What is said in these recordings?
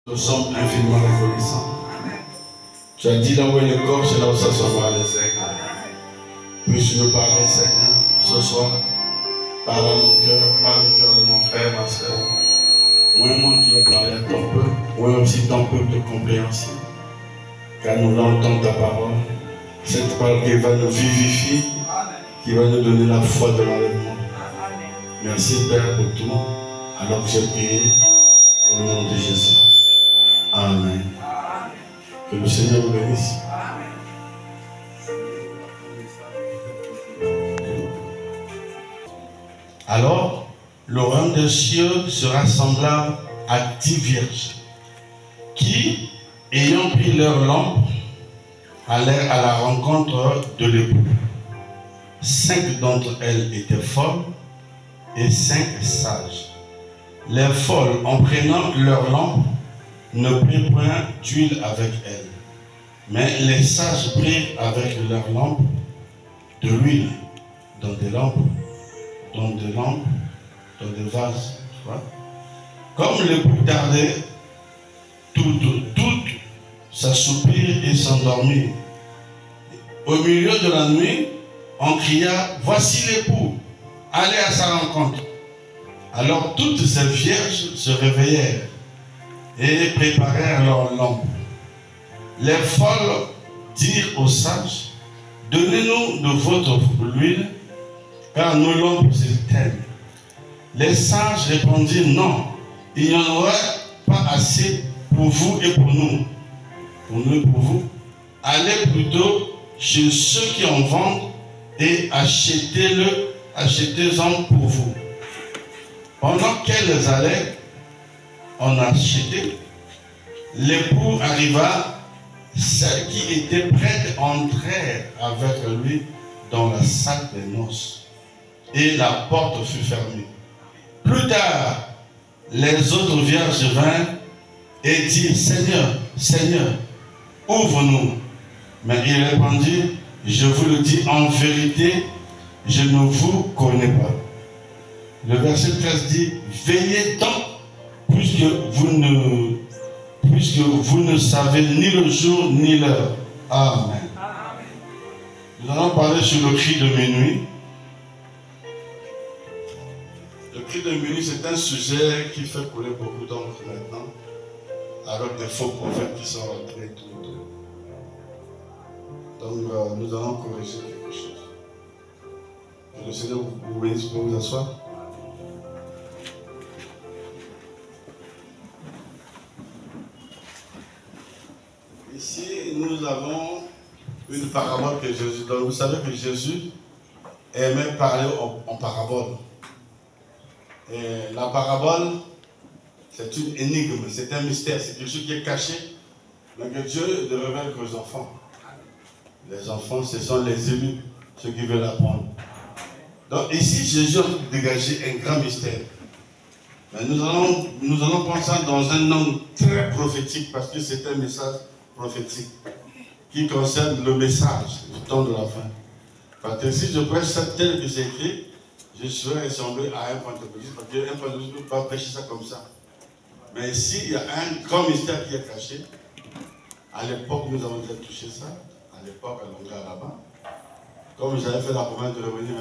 Nous sommes infiniment reconnaissants. Tu as dit là où est le corps, c'est là où s'assombra les aigles. Puisses nous parler, Seigneur, ce soir. Parle à mon cœur, parle au cœur de mon frère, ma soeur. Moi qui vais parler à ton peuple, moi aussi ton peuple de compréhension. Car nous l'entendons ta parole. Cette parole qui va nous vivifier, qui va nous donner la foi de l'enlèvement. Merci Père pour tout. Alors que j'ai prié au nom de Jésus. Amen. Que le Seigneur vous bénisse. Alors, le royaume des cieux sera semblable à 10 vierges qui, ayant pris leur lampe, allèrent à la rencontre de l'époux. 5 d'entre elles étaient folles et 5 sages. Les folles, en prenant leur lampe, ne prirent point d'huile avec elles. Mais les sages prirent avec leur lampe de l'huile dans des lampes, dans des vases. Comme l'époux tardait, toutes s'assoupirent et s'endormirent. Au milieu de la nuit, on cria, voici l'époux, allez à sa rencontre. Alors toutes ces vierges se réveillèrent et préparèrent leurs lampes. Les folles dirent aux sages, donnez-nous de votre huile, car nos lampes s'éteignent. Les sages répondirent, non, il n'y en aura pas assez pour vous et pour nous. Pour nous et pour vous. Allez plutôt chez ceux qui en vendent et achetez-en pour vous. Pendant qu'elles allaient en acheter, l'époux arriva, celles qui étaient prêtes entrèrent avec lui dans la salle des noces, et la porte fut fermée. Plus tard, les autres vierges vinrent et dirent, Seigneur, Seigneur, ouvre-nous. Mais il répondit, je vous le dis en vérité, je ne vous connais pas. Le verset 13 dit, veillez donc, puisque vous ne savez ni le jour ni l'heure. Amen. Nous allons parler sur le cri de minuit. Le cri de minuit, c'est un sujet qui fait couler beaucoup d'encre maintenant, avec des faux prophètes qui sont rentrés tout le temps. Donc nous allons corriger quelque chose. Que le Seigneur vous bénisse, pour vous asseoir. Ici, nous avons une parabole que Jésus donne. Vous savez que Jésus aimait parler en parabole. Et la parabole, c'est une énigme, c'est un mystère, c'est quelque chose qui est caché, mais que Dieu ne révèle qu'aux enfants. Les enfants, ce sont les élus, ceux qui veulent apprendre. Donc ici, Jésus a dégagé un grand mystère. Mais nous allons prendre ça dans un angle très prophétique, parce que c'est un message prophétique qui concerne le message du temps de la fin. Parce que si je prêche ça tel que c'est écrit, je serais ressemblé à un pentecôtiste, parce qu'un pentecôtiste ne peut pas prêcher ça comme ça. Mais ici, il y a un grand mystère qui est caché. À l'époque, nous avons déjà touché ça. À l'époque, à Longa là-bas. Comme j'avais fait la promesse de revenir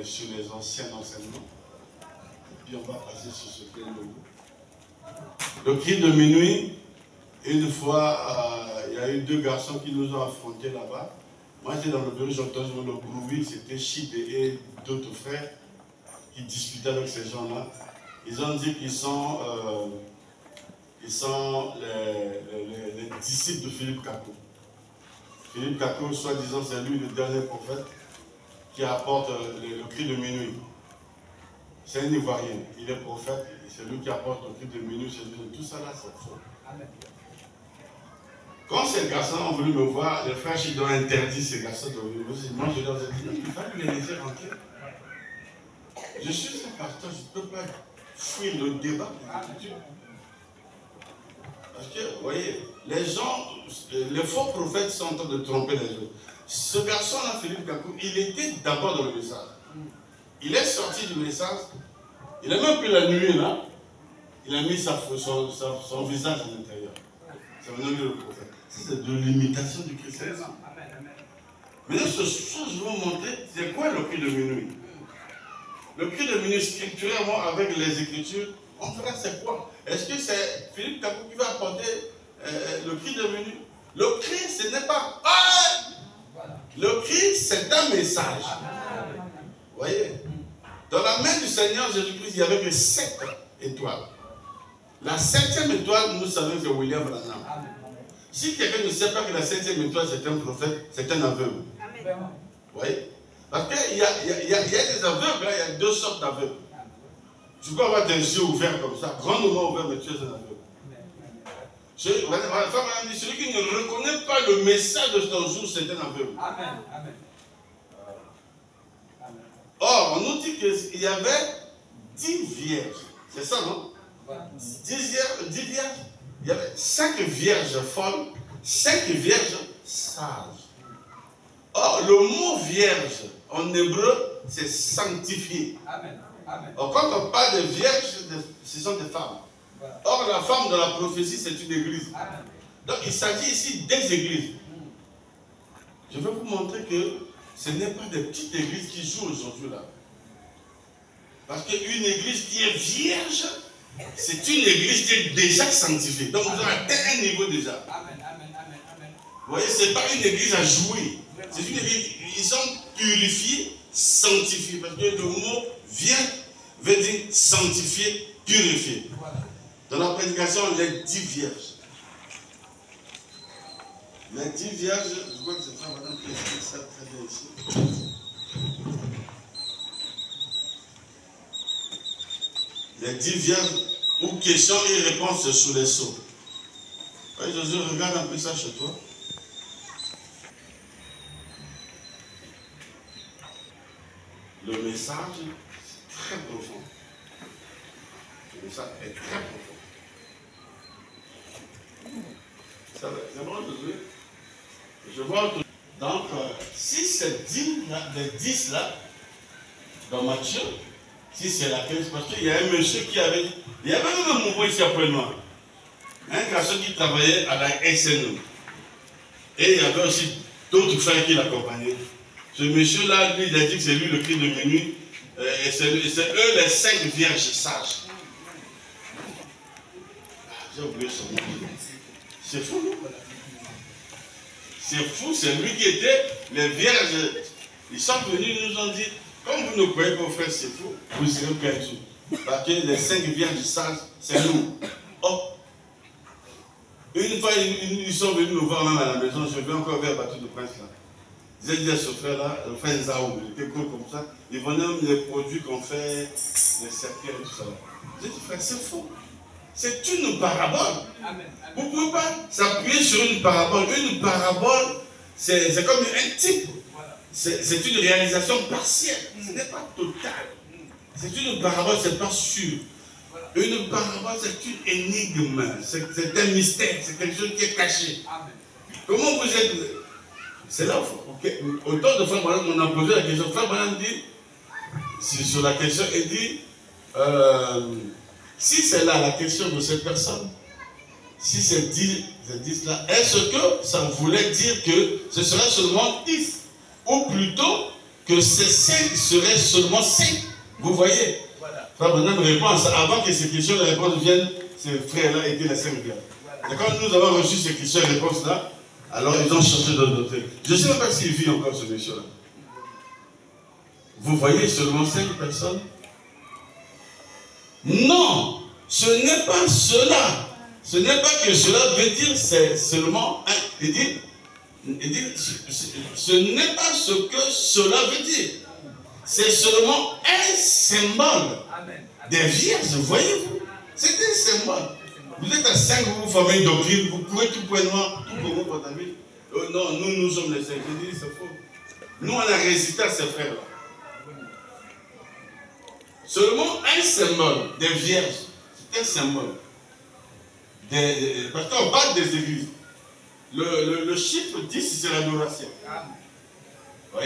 sur les anciens enseignements. Et puis on va passer sur ce qui est nouveau. Le cri de minuit, une fois, il y a eu 2 garçons qui nous ont affrontés là-bas. Moi, j'étais dans le bureau, j'entendais le bruit, c'était Chide et d'autres frères qui discutaient avec ces gens-là. Ils ont dit qu'ils sont, les disciples de Philippe Kakou. Philippe Kakou, soi-disant, c'est lui le dernier prophète qui apporte le cri de minuit. C'est un Ivoirien, il est prophète, c'est lui qui apporte le cri de minuit, c'est lui. Tout ça là, c'est faux. Quand ces garçons ont voulu me voir, les frères Chidon ont interdit ces garçons de venir. Moi, je leur ai dit, non, il fallait les laisser rentrer. Je suis un pasteur, je ne peux pas fuir le débat. Parce que, vous voyez, les gens, les faux prophètes sont en train de tromper les autres. Ce garçon-là, Philippe Kakou, il était d'abord dans le message. Il est sorti du message, il a même pris la nuit là, il a mis son visage à l'intérieur. C'est un le prophète. C'est de l'imitation du christianisme. Maintenant, ce soir, je vais vous montrer, c'est quoi le cri de minuit? Le cri de minuit, scripturalement, avec les Écritures, on verra c'est quoi. Est-ce que c'est Philippe Capou qui va apporter le cri de minuit? Le cri, ce n'est pas ah! Le cri, c'est un message. Vous voyez? Dans la main du Seigneur Jésus-Christ, il y avait que 7 étoiles. La 7e étoile, nous savons que c'est William Branham. Si quelqu'un ne sait pas que la 7e étoile, c'est un prophète, c'est un aveugle. Vous voyez? Parce qu'il y a des aveugles, hein, il y a 2 sortes d'aveugles. Tu peux avoir des yeux ouverts comme ça, grandement ouverts, mais tu es un aveugle. Celui qui ne reconnaît pas le message de ton jour, c'est un aveugle. Amen. Or, on nous dit qu'il y avait 10 vierges. C'est ça, non? 10 vierges. Il y avait 5 vierges folles, 5 vierges sages. Or, le mot vierge, en hébreu, c'est sanctifié. Or, quand on parle de vierges, ce sont des femmes. Or, la femme dans la prophétie, c'est une église. Donc, il s'agit ici des églises. Je vais vous montrer que ce n'est pas des petites églises qui jouent aujourd'hui là. Parce qu'une église qui est vierge, c'est une église qui est déjà sanctifiée. Donc, vous avez atteint un niveau déjà. Vous voyez, ce n'est pas une église à jouer. C'est une église, ils sont purifiés, sanctifiés. Parce que le mot vierge veut dire sanctifié, purifié. Dans la prédication, les 10 vierges. Les 10 vierges, je crois que c'est ça, madame, qui explique ça très bien ici. Les 10 vierges, ou questions et réponses sur les sceaux. Oui, Josué, regarde un peu ça chez toi. Le message est très profond. Le message est très profond. C'est bon, Josué? Je vois autour. Donc, si c'est 10 là, dans Matthieu, si c'est la 15, parce qu'il y a un monsieur qui avait. Il y avait même un mouvement ici après moi. Un garçon qui travaillait à la SNE. Et il y avait aussi d'autres frères qui l'accompagnaient. Ce monsieur-là, lui, il a dit que c'est lui le cri de minuit. Et c'est eux les 5 vierges sages. J'ai oublié son nom. C'est fou, non? C'est fou, c'est lui qui était les vierges. Ils sont venus, ils nous ont dit, comme vous ne croyez pas, frère, c'est fou, vous serez perdus. Parce que les 5 vierges sages, c'est nous. Oh! Une fois, ils sont venus nous voir même à la maison, je vais encore vers Bateau de Prince là. J'ai dit à ce frère-là, le frère Zaou, il était cool comme ça, il venait même les produits qu'on fait, les cercueils et tout ça. J'ai dit, frère, c'est faux. C'est une parabole. Vous ne pouvez pas s'appuyer sur une parabole. Une parabole, c'est comme un type. C'est une réalisation partielle. Ce n'est pas total. C'est une parabole, ce n'est pas sûr. Une parabole, c'est une énigme. C'est un mystère. C'est quelque chose qui est caché. Comment vous êtes... C'est là, autant de fois, on a posé la question. Frère Branham dit, sur la question, il dit, si c'est là la question de cette personne, si c'est 10 là, est-ce que ça voulait dire que ce serait seulement 10? Ou plutôt que ces 5 seraient seulement 5? Vous voyez? Frère Branham répond à ça. Avant que ces questions et réponses viennent, ces frères-là étaient les 5 vierges. Et quand nous avons reçu ces questions et réponses-là, alors ils ont changé de doctrine. Je ne sais même pas s'il vit encore ce monsieur-là. Vous voyez seulement 5 personnes? Non, ce n'est pas cela. Ce n'est pas que cela veut dire c'est seulement un. Il dit, ce n'est pas ce que cela veut dire. C'est seulement un symbole des vierges, voyez-vous. C'est un symbole. Vous êtes à 5, vous formez une doctrine, vous pouvez tout point noir, tout pour vous, votre ami. Non, nous sommes les 5. Je dis, c'est faux. Nous, on a résisté à ces frères-là. Seulement un symbole des vierges. C'est un symbole. Parce qu'on parle des églises. Le chiffre 10, c'est l'adoration. Vous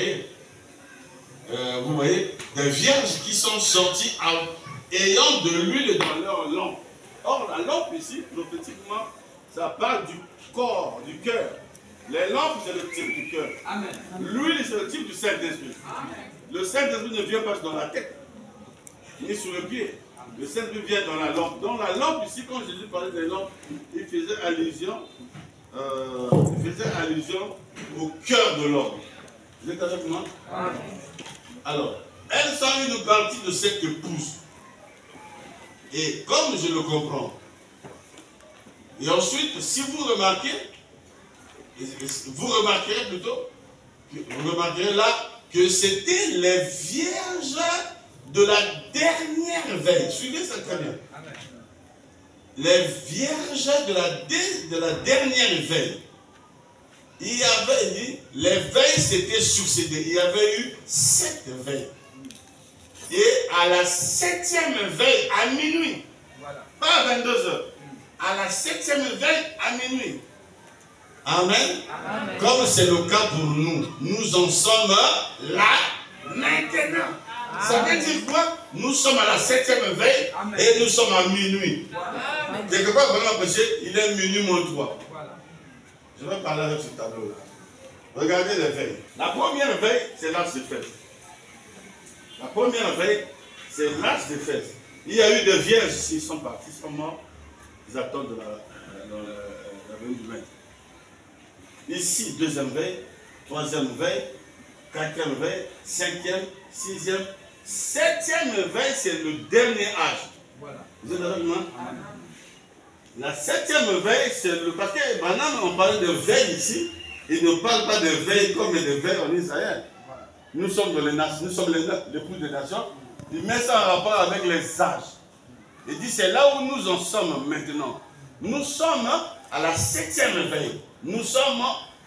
voyez, des vierges qui sont sorties ayant de l'huile dans leur lampe. Or, la lampe ici, prophétiquement, ça parle du corps, du cœur. Les lampes, c'est le type du cœur. L'huile, c'est le type du Saint-Esprit. Le Saint-Esprit ne vient pas dans la tête, ni sur le pied. Le Saint-Esprit vient dans la lampe. Dans la lampe, ici, quand Jésus parlait des lampes, il faisait allusion au cœur de l'homme. Vous êtes avec moi? Alors, elles sont une partie de cette épouse. Et comme je le comprends, et ensuite, si vous remarquez, vous remarquerez là que c'était les vierges de la dernière veille. Suivez ça très bien. Les vierges de la dernière veille. Il y avait, les veilles s'étaient succédées. Il y avait eu 7 veilles. Et à la 7e veille, à minuit, pas à 22 heures, à la 7e veille, à minuit. Amen. Amen. Comme c'est le cas pour nous, nous en sommes là maintenant. Amen. Ça veut dire quoi? Nous sommes à la 7e veille. Amen. Et nous sommes à minuit. Amen. Quelque part, vraiment péché, il est minuit moins 3. Voilà. Je vais parler avec ce tableau-là. Regardez les veilles. La première veille, c'est l'âge des fêtes. La première veille, c'est l'âge des fêtes. Il y a eu des vierges ici, ils sont partis, ils sont morts. Ils attendent la venue du maître. Ici, deuxième veille, troisième veille, quatrième veille, cinquième, sixième, septième veille, c'est le dernier âge. Voilà. Vous êtes avec moi? La septième veille, c'est le... Parce que maintenant, on parle de veille ici, il ne parle pas de veille comme des veilles en Israël. Voilà. Nous sommes l'époux des nations. Il met ça en rapport avec les âges. Il dit, c'est là où nous en sommes maintenant. Nous sommes à la septième veille. Nous sommes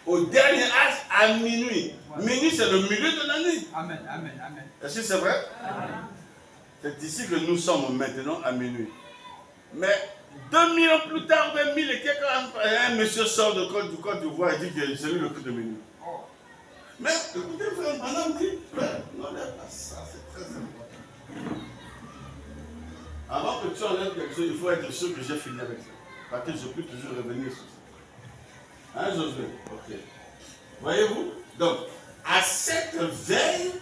au dernier âge à minuit. Minuit, c'est le milieu de la nuit. Amen, amen, amen. Est-ce que c'est vrai? C'est ici que nous sommes maintenant à minuit. Mais 2000 ans plus tard, 2000 et quelques ans, un monsieur sort du Côte d'Ivoire et dit que c'est lui le coup de minuit. Mais écoutez, frère, madame dit, frère, n'enlève pas ça, c'est très important. Avant que tu enlèves quelque chose, il faut être sûr que j'ai fini avec ça. Parce que je peux toujours revenir sur ça. Hein, Josué? Ok. Voyez-vous? Donc, à cette veille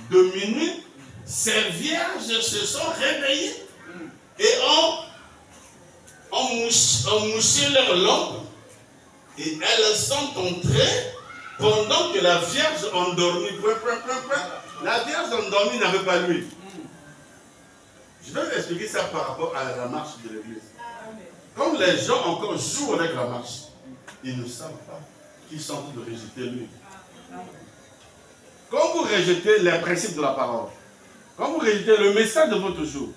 de minuit, ces vierges se sont réveillées et ont mouché leur lampe. Et elles sont entrées pendant que la vierge endormie. La vierge endormie n'avait pas l'huile. Je vais vous expliquer ça par rapport à la marche de l'église. Comme les gens encore jouent avec la marche, ils ne savent pas qu'ils sont en train de rejeter l'huile. Quand vous rejetez les principes de la parole, quand vous rejetez le message de votre jour,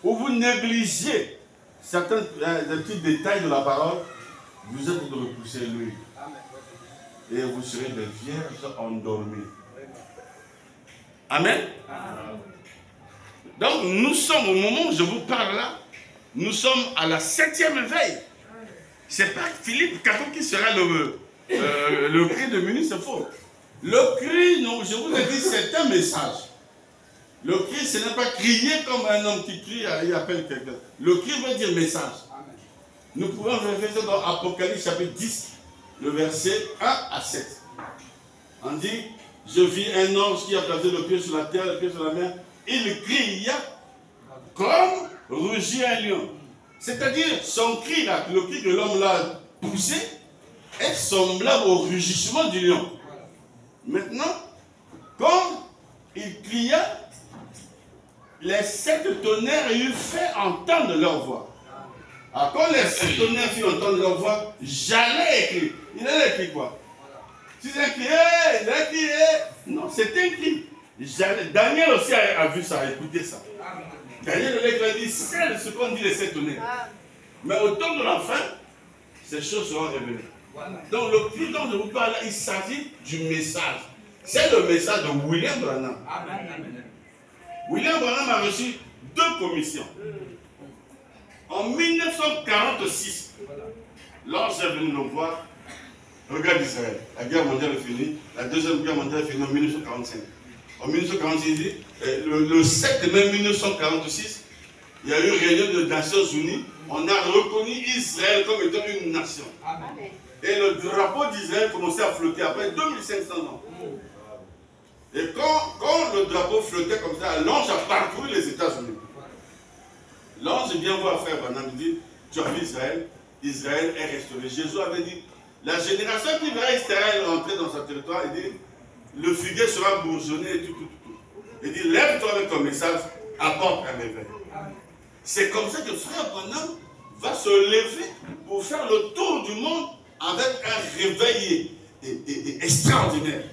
ou vous négligez certains petits détails de la parole, vous êtes en train de repousser l'huile. Et vous serez des vierges endormies. Amen. Donc nous sommes, au moment où je vous parle là, nous sommes à la 7e veille. Ce n'est pas Philippe Caton qui sera le cri de minuit, c'est faux. Le cri, non, je vous ai dit, c'est un message. Le cri, ce n'est pas crier comme un homme qui crie, il appelle quelqu'un. Le cri veut dire message. Nous pouvons réfléchir dans Apocalypse chapitre 10, le verset 1 à 7. On dit, je vis un ange qui a placé le pied sur la terre, le pied sur la mer. Il cria comme rugit un lion. C'est-à-dire, son cri, là, le cri que l'homme l'a poussé, est semblable au rugissement du lion. Maintenant, comme il cria, les 7 tonnerres eurent fait entendre leur voix. Alors, quand les 7 tonnerres firent entendre leur voix, j'allais écrire. Il allait écrire quoi? Si c'est un cri, il a crié. Non, c'est un cri. Daniel aussi a vu ça, a écouté ça. Daniel a dit, c'est ce qu'on dit les 7 tonnerres. Mais au temps de la fin, ces choses seront révélées. Donc le cri dont je vous parle, il s'agit du message. C'est le message de William Branham. William Branham a reçu 2 commissions. En 1946, lorsqu'il est venu le voir, regarde Israël, la guerre mondiale est finie, la deuxième guerre mondiale est finie en 1945. En 1946, il dit, le 7 mai 1946, il y a eu une réunion des Nations Unies, on a reconnu Israël comme étant une nation. Amen. Et le drapeau d'Israël commençait à flotter après 2500 ans. Et quand le drapeau flottait comme ça, l'ange a parcouru les États-Unis. L'ange vient voir frère Branham, il dit, tu as vu Israël, Israël est restauré. Jésus avait dit, la génération qui verra Israël rentrer dans son territoire, il dit, le figuier sera bourgeonné et tout. Il dit, lève-toi avec ton message, apporte un réveil. C'est comme ça que frère Branham va se lever pour faire le tour du monde avec un réveil extraordinaire.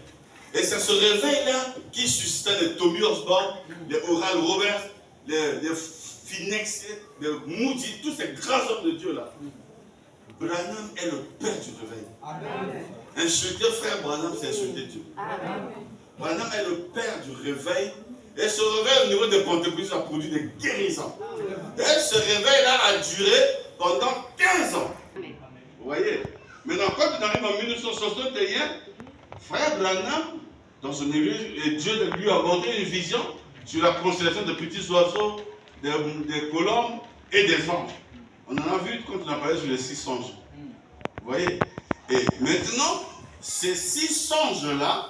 Et c'est ce réveil-là qui suscita les Tommy Osborne, les Oral Roberts, les Phoenix, les Moody, tous ces grands hommes de Dieu-là. Branham est le père du réveil. Amen. Insulter frère Branham, c'est insulter Dieu. Amen. Branham est le père du réveil. Et ce réveil au niveau des Pentecôtistes a produit des guérisons. Et ce réveil-là a duré pendant 15 ans. Vous voyez? Maintenant, quand on arrive en 1961, frère Branham, dans son église, Dieu lui a montré une vision sur la constellation de petits oiseaux, des colombes et des anges. On en a vu quand on a parlé sur les 6 anges. Vous voyez? Et maintenant, ces 6 anges-là,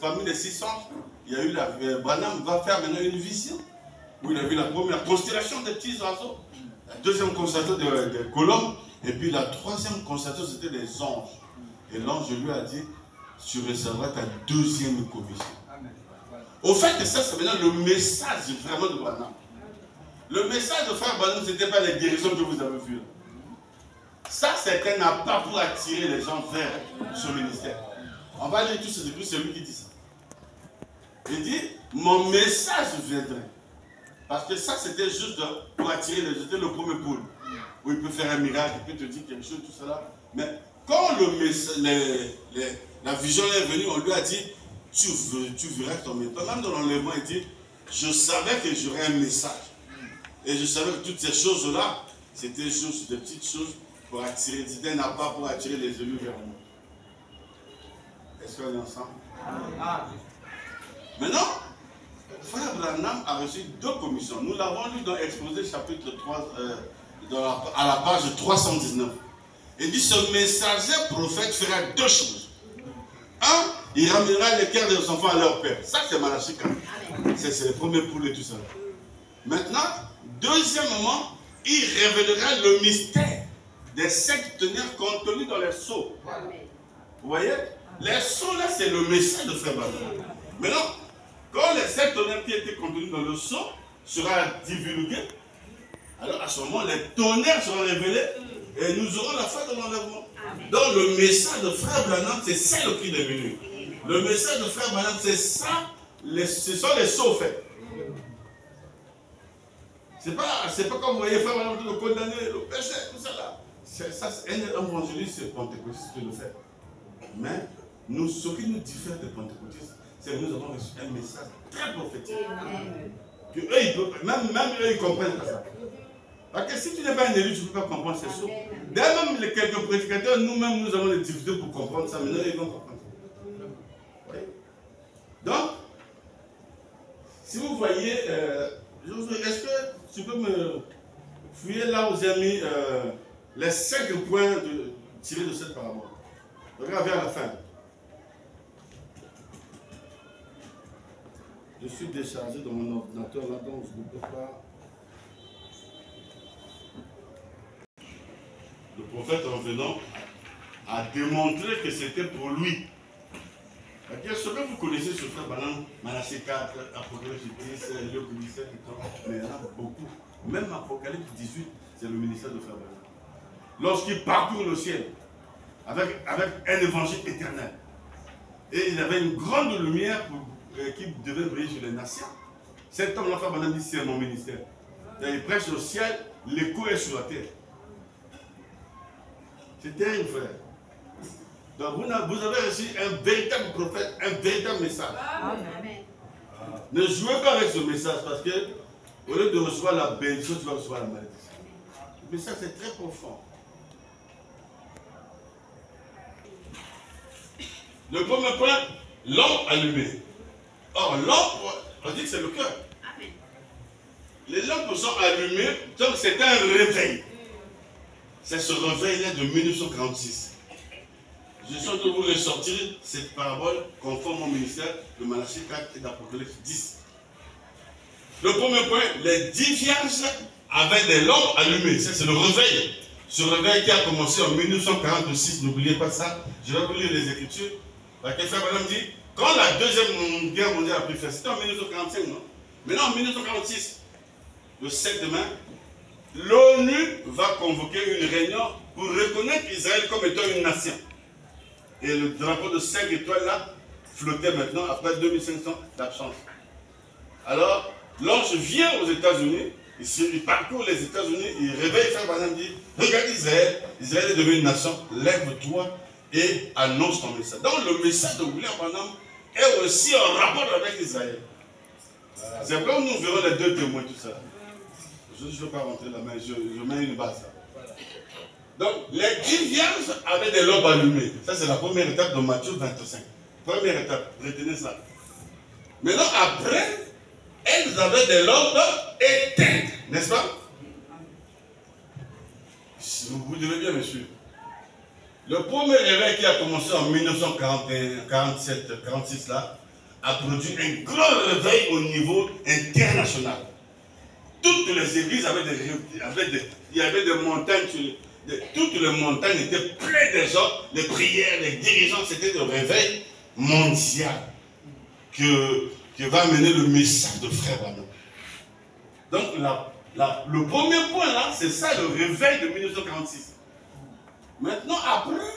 parmi les 6 anges, il y a eu Branham va faire maintenant une vision où il a vu la première constellation des petits oiseaux, la deuxième constellation des colombes, et puis la troisième constellation c'était les anges. Et l'ange lui a dit, tu recevras ta deuxième commission. Au fait, ça c'est maintenant le message vraiment de Branham. Le message de frère Branham, ce n'était pas les guérisons que vous avez vues. Ça, c'est un appât pour attirer les gens vers ce ministère. On va lire tous ces écrits, c'est lui qui dit ça. Il dit, mon message viendrait. Parce que ça, c'était juste pour attirer les gens. C'était le premier pôle. Où il peut faire un miracle, il peut te dire quelque chose, tout cela. Mais quand la vision est venue, on lui a dit, tu verras ton message. Même dans l'enlèvement, il dit, je savais que j'aurais un message. Et je savais que toutes ces choses-là, c'était juste des petites choses pour attirer, c'était un appât pour attirer les élus vers moi. Est-ce qu'on est ensemble? Maintenant, frère Branham a reçu 2 commissions. Nous l'avons lu dans Exposé chapitre 3, à la page 319. Il dit, ce messager prophète fera 2 choses. 1, il ramènera les cœurs des enfants à leur père. Ça, c'est Malachie 4. C'est le premier poulet et tout ça. Maintenant, deuxièmement, il révélera le mystère des 7 ténèbres contenus dans les sceaux. Vous voyez? Les sceaux là, c'est le message de frère Branham. Maintenant, quand les 7 tonnerres qui étaient contenus dans le sceau sera divulgués, alors à ce moment, les tonnerres seront révélés et nous aurons la foi de l'enlèvement. Donc le message de frère Branham, c'est ça le cri de venu. Le message de frère Branham, c'est ça, ce sont les sceaux faits. C'est pas comme vous voyez frère Branham de condamner le péché, tout ça là. Ça, c'est un évangéliste pentecôtiste qui le fait. Mais nous, ce qui nous diffère des pentecôtistes, c'est que nous avons reçu un message très prophétique. Que eux, même eux, ils comprennent pas ça. Parce que si tu n'es pas un élu, tu ne peux pas comprendre ces choses. D'ailleurs, même les quelques prédicateurs, nous-mêmes, nous avons des difficultés pour comprendre ça, mais là, ils vont comprendre. Oui. Donc, si vous voyez, est-ce que tu peux me fouiller là où j'ai mis les 5 points tirés de cette parabole? Regarde vers la fin. Je suis déchargé dans mon ordinateur là, donc je ne peux pas. Le prophète en venant a démontré que c'était pour lui. Ce que vous connaissez sur frère Branham, Malachie 4, Apocalypse 10, Luc 17, mais il y en a beaucoup. Même Apocalypse 18, c'est le ministère de frère Branham. Lorsqu'il parcourt le ciel avec un évangile éternel, et il avait une grande lumière qui devait briller sur les nations. Cet homme-là, frère Branham dit, c'est mon ministère. Il prêche au ciel, l'écho est sur la terre. C'est terrible, frère. Donc vous avez reçu un véritable prophète, un véritable message. Amen. Ne jouez pas avec ce message parce que au lieu de recevoir la bénédiction, tu vas recevoir la malédiction. Le message est très profond. Le premier point, lampe allumée. Or, lampe, on dit que c'est le cœur. les lampes sont allumées, donc c'est un réveil. C'est ce réveil-là de 1946. Je suis en train de vous ressortir cette parabole conforme au ministère de Malachie 4 et d'Apocalypse 10. Le premier point, les 10 vierges avaient des lampes allumées. C'est le réveil. Ce réveil qui a commencé en 1946, n'oubliez pas ça. Je vais vous lire les Écritures. La question dit, quand la deuxième guerre mondiale a pris fin, c'était en 1945, non? Maintenant en 1946, le 7 mai, l'ONU va convoquer une réunion pour reconnaître Israël comme étant une nation. Et le drapeau de 5 étoiles là flottait maintenant après 2500 d'absence. Alors, l'ange vient aux États-Unis, il parcourt les États-Unis, il réveille Frère Branham, dit, regarde Israël, Israël est devenu une nation, lève-toi et annonce ton message. Donc le message de William Branham est aussi en rapport avec Israël. C'est comme nous verrons les deux témoins, tout ça. Je ne veux pas rentrer là, mais je mets une base. Donc, les 10 vierges avaient des lampes allumées. Ça, c'est la première étape de Matthieu 25. Première étape, retenez ça. Maintenant, après, elles avaient des lampes éteintes, n'est-ce pas? Vous devez bien me suivre. Le premier réveil qui a commencé en 1947-46 là, a produit un grand réveil au niveau international. Toutes les églises il y avait des montagnes, toutes les montagnes étaient pleines de gens, les prières, les dirigeants, c'était le réveil mondial qui va amener le message de Frère Branham. Donc le premier point là, c'est ça le réveil de 1946. Maintenant après,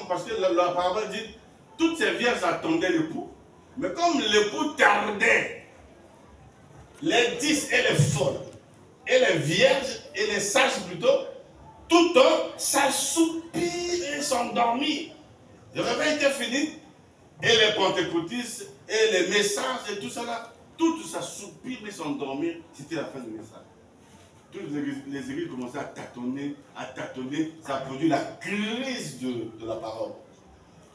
parce que la parole dit, toutes ces vierges attendaient l'époux, mais comme l'époux tardait, les 10 et les folles, et les vierges, et les sages plutôt, tout un s'assoupir et s'endormir. Le réveil était fini, et les pentecôtistes, et les messages, et tout cela, tout s'assoupir et s'endormir, c'était la fin du message. Toutes les églises commençaient à tâtonner, ça a produit la crise de la parole.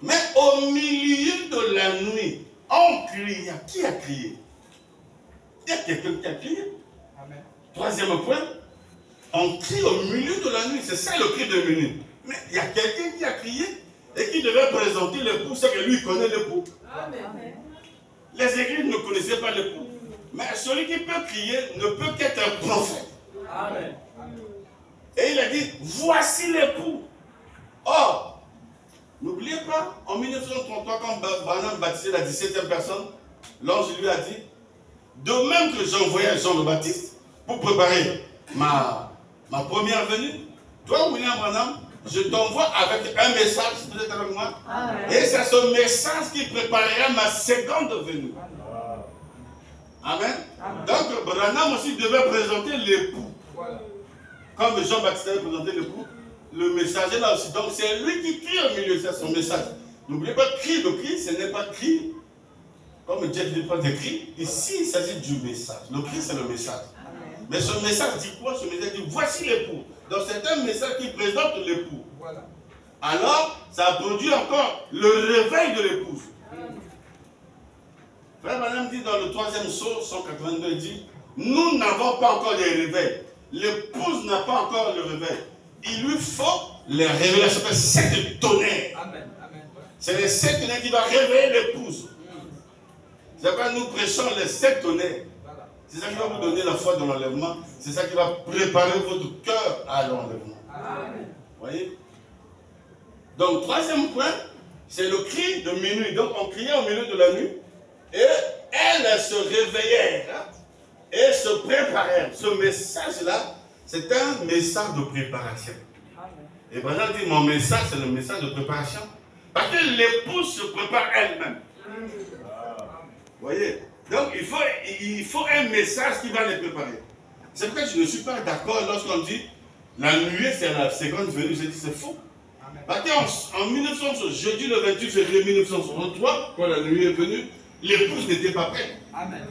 Mais au milieu de la nuit, on cria. Qui a crié? Il y a quelqu'un qui a crié. Amen. Troisième point, on crie au milieu de la nuit. C'est ça le cri de minuit. Mais il y a quelqu'un qui a crié et qui devait présenter l'époux, c'est que lui connaît l'époux. Amen. Les églises ne connaissaient pas l'époux. Mais celui qui peut crier ne peut qu'être un prophète. Amen. Et il a dit, voici l'époux. Or, n'oubliez pas, en 1933, quand Branham baptisait la 17e personne, l'ange lui a dit, de même que j'envoyais Jean le Baptiste pour préparer ma première venue, toi, William Branham, je t'envoie avec un message, vous êtes avec moi? Amen. Et c'est ce message qui préparera ma seconde venue. Amen. Amen. Donc, Branham aussi devait présenter l'époux. Voilà. Comme Jean-Baptiste avait présenté l'époux, le messager là aussi. Donc, c'est lui qui crie au milieu, c'est son message. N'oubliez pas, le cri, ce n'est pas cri. Comme Dieu ne dit pas de cri. Ici, il s'agit du message. Le cri, c'est le message. Amen. Mais ce message dit quoi? Ce message dit, voici l'époux. Donc, c'est un message qui présente l'époux. Voilà. Alors, ça a produit encore le réveil de l'épouse. Frère Branham dit dans le 3e saut, 182, il dit, nous n'avons pas encore les réveils. L'épouse n'a pas encore le réveil. Il lui faut les révélations, c'est 7 tonnerres. Amen. C'est les 7 tonnerres qui vont réveiller l'épouse. C'est pourquoi nous prêchons les 7 tonnerres. C'est ça qui va vous donner la foi dans l'enlèvement. C'est ça qui va préparer votre cœur à l'enlèvement. Vous voyez? Donc, 3e point, c'est le cri de minuit. Donc, on criait au milieu de la nuit. Et elles se réveillèrent et se préparèrent. Ce message-là, c'est un message de préparation. Et Branham dit, mon message, c'est le message de préparation. Parce que l'épouse se prépare elle-même. Vous voyez? Donc, il faut un message qui va les préparer. C'est pourquoi je ne suis pas d'accord lorsqu'on dit, la nuée, c'est la seconde venue. Je dis, c'est faux. Parce qu'en 1960, jeudi le 28 février 1963, quand la nuée est venue, l'épouse n'était pas prête. Amen.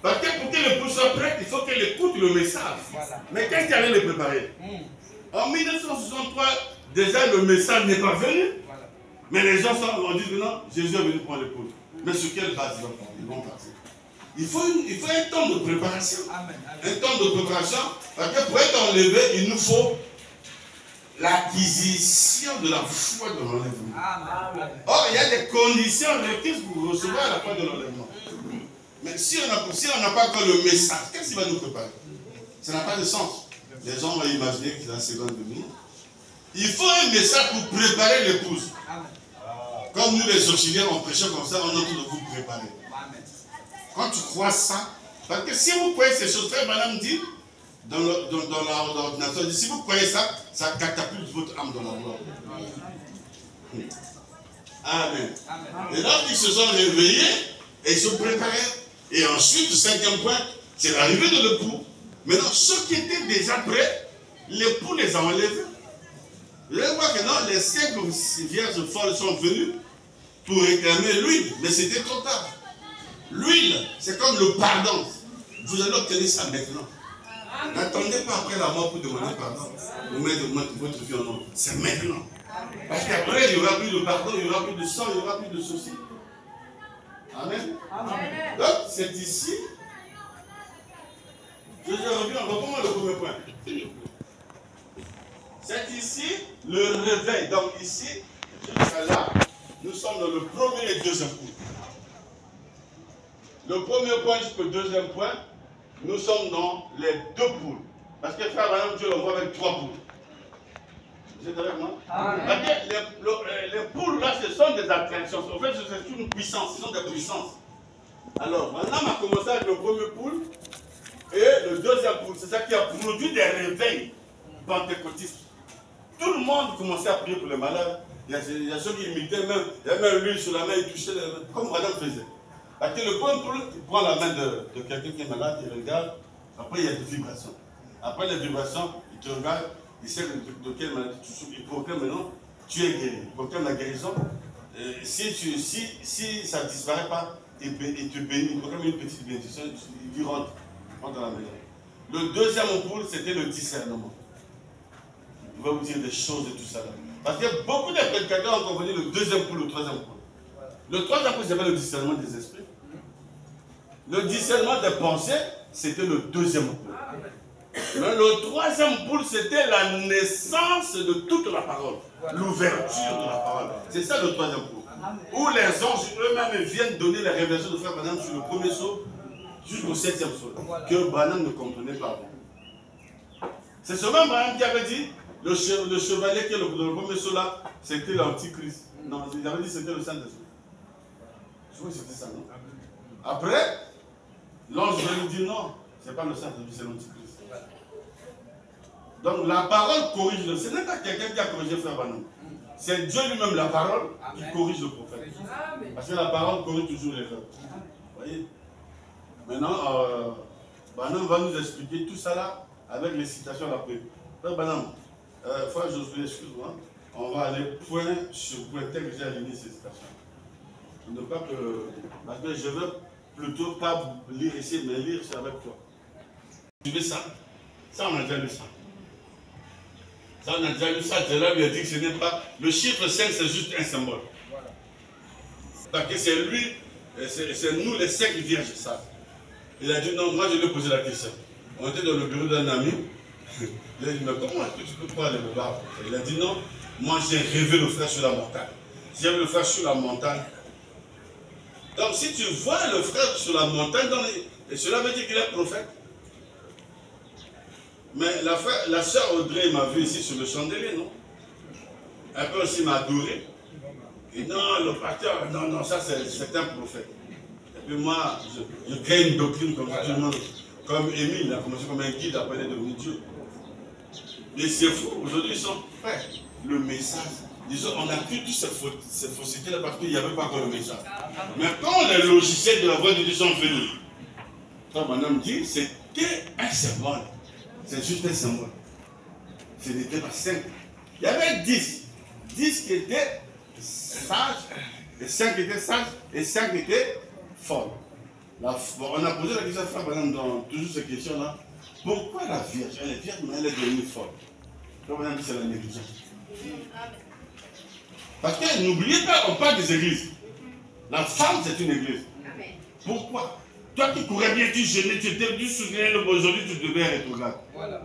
Parce que pour que l'épouse soit prête, il faut qu'elle écoute le message. Voilà. Mais qu'est-ce qui allait le préparer? En 1963, déjà le message n'est pas venu. Voilà. Mais les gens ont dit non, Jésus est venu prendre l'épouse. Mais sur quelle base ils vont partir? il faut un temps de préparation. Un temps de préparation, parce que pour être enlevé, il nous faut l'acquisition de la foi de l'enlèvement. Or, il y a des conditions requises pour recevoir la foi de l'enlèvement. Mais si on n'a pas encore le message, qu'est-ce qui va nous préparer? Ça n'a pas de sens. Les gens vont imaginer que c'est la seconde demi. Il faut un message pour préparer l'épouse. Comme nous les auxiliaires, on prêchait comme ça, on est en train de vous préparer. Quand tu crois ça, parce que si vous croyez ces choses, frère Madame dit, dans l'ordinateur, si vous croyez ça, ça catapulte votre âme dans la gloire. Amen. Et lorsqu'ils se sont réveillés, et ils se préparaient. Et ensuite, le cinquième point, c'est l'arrivée de l'époux. Maintenant, ceux qui étaient déjà prêts, l'époux les a enlevés. Vous allez voir que non, les 5 vierges folles sont venues pour réclamer l'huile, mais c'était trop tard. L'huile, c'est comme le pardon. Vous allez obtenir ça maintenant. N'attendez pas après la mort pour demander pardon. Vous mettez votre vie en ordre. C'est maintenant. Parce qu'après, il n'y aura plus de pardon, il n'y aura plus de sang, il n'y aura plus de soucis. Amen. Donc, c'est ici. Je reviens, reprends le premier point. C'est ici le réveil. Donc, ici, jusqu'à là, nous sommes dans le premier et deuxième point. Le premier point jusqu'au deuxième point, nous sommes dans les 2 poules. Parce que frère Abraham, Dieu l'envoie avec 3 poules. Vous êtes avec moi? Les poules là, ce sont des attractions. En fait, c'est une puissance, ce sont des puissances. Alors, maintenant, on a commencé avec le premier poule et le deuxième poule. C'est ça qui a produit des réveils pentecôtistes. Tout le monde commençait à prier pour les malades. Il y a ceux qui imitaient même, il y a même l'huile sur la main, ils touchaient les mains, comme Madame faisait. Parce que le premier poule, il prend la main de quelqu'un qui est malade, il regarde, après il y a des vibrations. Après les vibrations, il te regarde, il sait de quelle maladie tu souffres, il proclame maintenant, tu es guéri. Il proclame la guérison. Si ça ne disparaît pas, il te bénit, il proclame une petite bénédiction, il dit rentre dans la maison. Le deuxième poule, c'était le discernement. Il va vous dire des choses et tout ça là. Parce que beaucoup de prédicateurs ont convenu le deuxième poule, le troisième poule. Le troisième poule, c'est le discernement des esprits. Le discernement des pensées, c'était le deuxième poule. Mais le troisième poule, c'était la naissance de toute la parole. L'ouverture de la parole. C'est ça le troisième poule. Où les anges eux-mêmes viennent donner les révélations de frère Branham sur le premier saut jusqu'au 7e saut. Que Branham ne comprenait pas avant. C'est ce même Branham qui avait dit le chevalier qui est le premier saut là, c'était l'antichrist. Non, il avait dit que c'était le Saint-Esprit. Je crois que c'était ça, non? Après, l'ange lui dit non, ce n'est pas le Saint-Esprit, c'est l'antichrist. Donc la parole corrige le. Ce n'est pas quelqu'un qui a corrigé frère Branham. C'est Dieu lui-même, la parole, qui corrige le prophète. Parce que la parole corrige toujours les erreurs. Vous voyez? Maintenant, Branham va nous expliquer tout ça là avec les citations après. Frère Branham, frère Josué, excuse-moi, on va aller point sur point tel que j'ai aligné ces citations. Ne pas que. Parce que je veux plutôt pas lire ici, mais lire c'est avec toi. Tu veux ça? Ça, on a déjà lu ça. Ça, on a déjà lu ça. Gérard lui a dit que ce n'est pas. Le chiffre 5, c'est juste un symbole. Voilà. Parce que c'est lui, c'est nous les 5 vierges, ça. Il a dit non, moi je lui ai posé la question. On était dans le bureau d'un ami. Il a dit, mais comment est-ce que tu peux croire les regards? Il a dit non, moi j'ai rêvé le frère sur la montagne. J'ai vu le frère sur la montagne. Donc si tu vois le frère sur la montagne, cela veut dire qu'il est prophète. Mais la sœur Audrey m'a vu ici sur le chandelier, non? Elle peut aussi m'adorer. Et non, le pasteur, non, ça c'est un prophète. Et puis moi, je crée une doctrine comme tout le monde. Comme Émile, il a commencé comme un guide, après il est devenu Dieu. Et c'est fou, aujourd'hui ils sont prêts. Le message. Disons, on a cru toutes ces faussetés-là parce qu'il n'y avait pas encore le message. Mais quand les logiciels de la voix de Dieu sont venus, quand Madame dit, c'était un symbole. C'est juste un symbole. Ce n'était pas 5. Il y avait 10. 10 qui étaient sages, et 5 qui étaient sages, et 5 qui étaient folles. On a posé la question à Frère Branham dans toujours ces questions-là. Pourquoi la Vierge? Elle est vierge, mais elle est devenue folle. Frère Branham dit c'est la négligence. Parce que n'oubliez pas, on parle des églises. La femme, c'est une église. Pourquoi? Toi qui courais bien, tu jeûnais, tu soutenais aujourd'hui, tu devais être rétrograde. Voilà.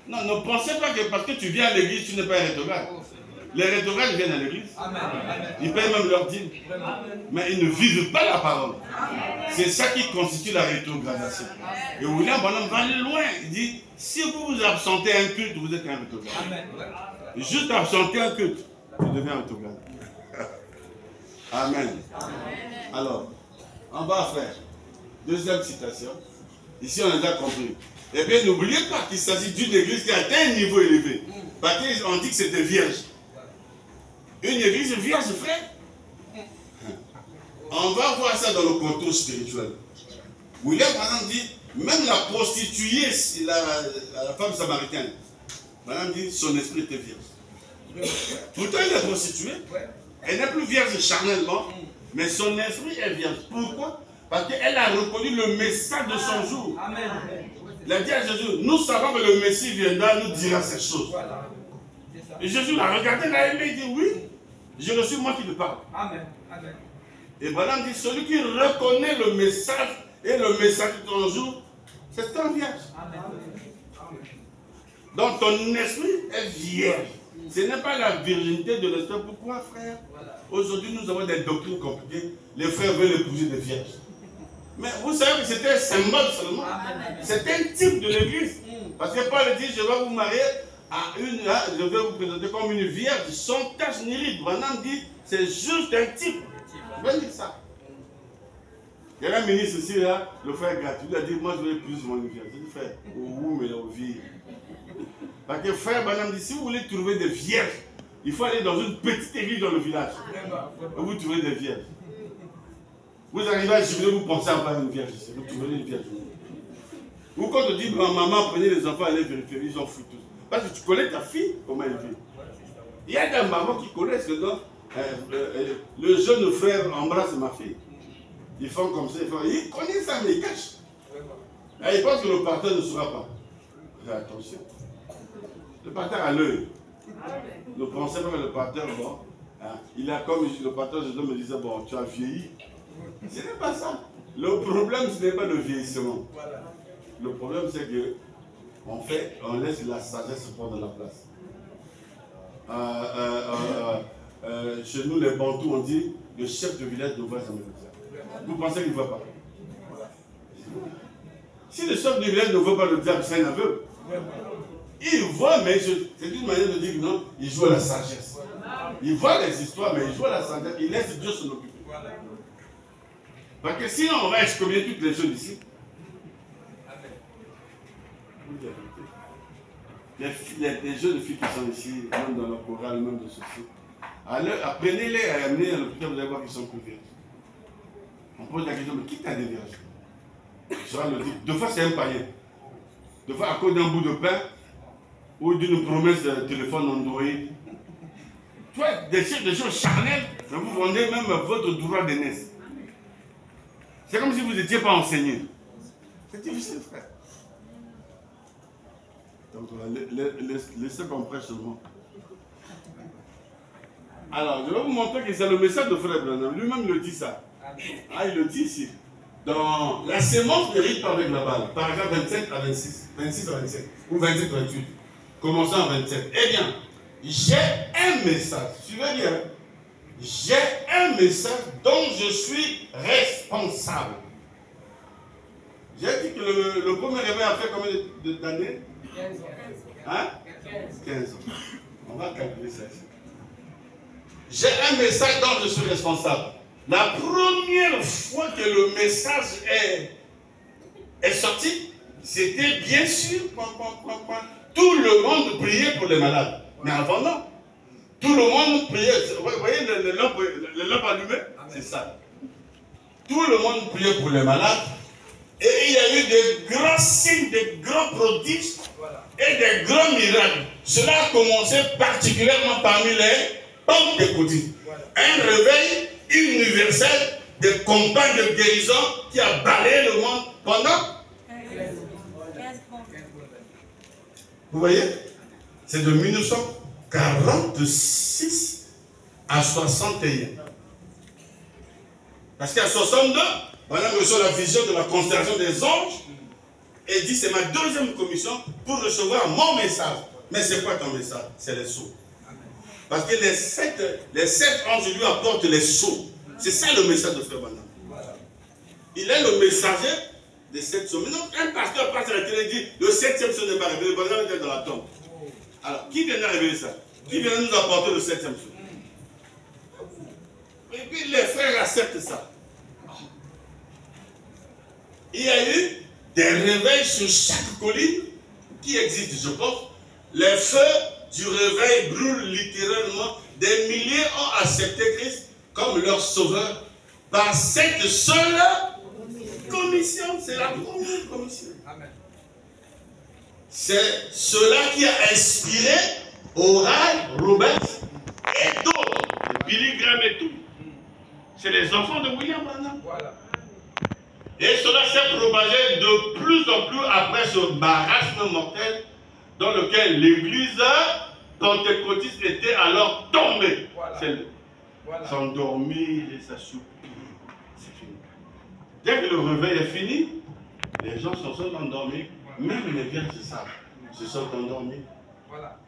Non, ne pensez pas que parce que tu viens à l'église, tu n'es pas rétrograde. Les rétrogrades viennent à l'église. Ils payent même leur dîme. Mais ils ne vivent pas la parole. C'est ça qui constitue la rétrogradation. Et William Branham va aller loin. Il dit, si vous vous absentez un culte, vous êtes un rétrograde. Juste absenter un culte, tu deviens rétrograde. Amen. Alors, en bas, frère, deuxième citation. Ici, on a déjà compris. Eh bien, n'oubliez pas qu'il s'agit d'une église qui a atteint un niveau élevé. Parce qu'on dit que c'était vierge. Une église vierge, frère. On va voir ça dans le contour spirituel. William Branham dit, même la prostituée, la femme samaritaine, Branham dit, son esprit était vierge. Pourtant, elle est prostituée. Elle n'est plus vierge charnellement, mais son esprit est vierge. Pourquoi? Parce qu'elle a reconnu le message de son jour. Amen. Il a dit à Jésus, nous savons que le Messie viendra, nous dira ces choses. Voilà. Et Jésus l'a regardé, l'a aimé, il dit, oui, je le suis moi qui te parle. Amen. Amen. Et Branham dit, celui qui reconnaît le message et le message de ton jour, c'est un vierge. Amen. Donc ton esprit est vierge. Ce n'est pas la virginité de l'esprit. Pourquoi, frère? Aujourd'hui, nous avons des doctrines compliquées. Les frères veulent épouser des vierges. Mais vous savez que c'était un symbole seulement. C'est un type de l'église. Parce que Paul dit, je vais vous marier à une, je vais vous présenter comme une vierge sans tache ni ride. Branham dit, c'est juste un type. Je vais dire ça. Il y a un ministre ici, là, le frère gratuit, il a dit, moi je vais plus mon vierge. Je dis, frère, où mais au vie. Parce que frère Branham dit, si vous voulez trouver des vierges, il faut aller dans une petite église dans le village. Et vous trouvez des vierges. Vous arrivez à jubiler, vous pensez avoir une vierge ici. Vous trouvez une vierge. Ou quand on dit, maman, prenez les enfants, allez vérifier, ils en foutent tous. Parce que tu connais ta fille, comment elle vit. Il y a des mamans qui connaissent que non, le jeune frère embrasse ma fille. Ils font comme ça, ils connaissent ça, mais ils cachent. Et ils pensent que le pasteur ne saura pas. Fais attention. Le pasteur a l'œil. Ne pensez pas que le pasteur, bon, il a comme le pasteur, je me disais, bon, tu as vieilli. Ce n'est pas ça. Le problème, ce n'est pas le vieillissement. Le problème, c'est que on laisse la sagesse prendre la place. Chez nous, les Bantous, on dit, le chef de village ne voit jamais le diable. Vous pensez qu'il ne voit pas? Si le chef de village ne voit pas le diable, c'est un aveugle. Il voit, mais c'est une manière de dire que non, il joue à la sagesse. Il voit les histoires, mais il joue à la sagesse. Il laisse Dieu s'en occuper. Parce que sinon, on va excommunier toutes les choses ici. Les jeunes filles qui sont ici, même dans leur chorale, même de ceci, apprenez-les à amener à l'hôpital, vous allez voir qu'ils sont plus vierges. On pose la question, mais qui t'a des vierges? Il sera le dire. Deux fois, c'est un païen. Deux fois, à cause d'un bout de pain ou d'une promesse de téléphone Android. Toi, des choses charnelles, mais vous vendez même votre droit d'aînesse. C'est comme si vous n'étiez pas enseigné. C'est difficile, frère. Donc, laissez qu'on prêche seulement. Alors, je vais vous montrer que c'est le message de Frère Branham. Lui-même le dit ça. Ah, il le dit ici. Dans la sémence mérite pas avec la balle. Paragraphe 27 à 26. 26 à 27. Ou 27 à 28. Commençons à 27. Eh bien, j'ai un message. Suivez bien. J'ai un message dont je suis responsable. J'ai dit que le premier réveil a fait combien d'années? 15 ans. Hein? 15 ans. On va calculer ça ici. J'ai un message dont je suis responsable. La première fois que le message est sorti, c'était bien sûr, tout le monde priait pour les malades. Mais avant non. Tout le monde priait. Vous voyez les lampes allumées? C'est ça. Tout le monde priait pour les malades. Et il y a eu des grands signes, des grands prodiges et des grands miracles. Cela a commencé particulièrement parmi les pentecôtistes. Un réveil universel de campagne de guérison qui a balayé le monde pendant 15 ans. Vous voyez? C'est de 1946 à 61. Parce qu'à 62, Branham reçoit la vision de la constellation des anges et dit c'est ma deuxième commission pour recevoir mon message. Mais c'est quoi ton message? C'est les sceaux. Parce que les sept anges lui apportent les sceaux. C'est ça le message de Frère Branham. Il est le messager des 7 sceaux. Maintenant, un pasteur passe à la télé et dit le 7e sceau n'est pas révélé. Le Branham était dans la tombe. Alors, qui vient de révéler ça? Qui vient nous apporter le 7e sceau? Et puis les frères acceptent ça. Il y a eu des réveils sur chaque colline qui existe, je pense. Les feux du réveil brûlent littéralement. Des milliers ont accepté Christ comme leur sauveur par cette seule commission. C'est la première commission. C'est cela qui a inspiré Oral Roberts et d'autres, Billy Graham et tout. C'est les enfants de William Branham. Voilà. Et cela s'est propagé de plus en plus après ce marasme mortel dans lequel l'église pentecôtiste était alors tombée. Voilà. Voilà. S'endormir et s'assoupir. C'est fini. Dès que le réveil est fini, les gens se sont endormis. Voilà. Même les vierges se sont endormis. Voilà.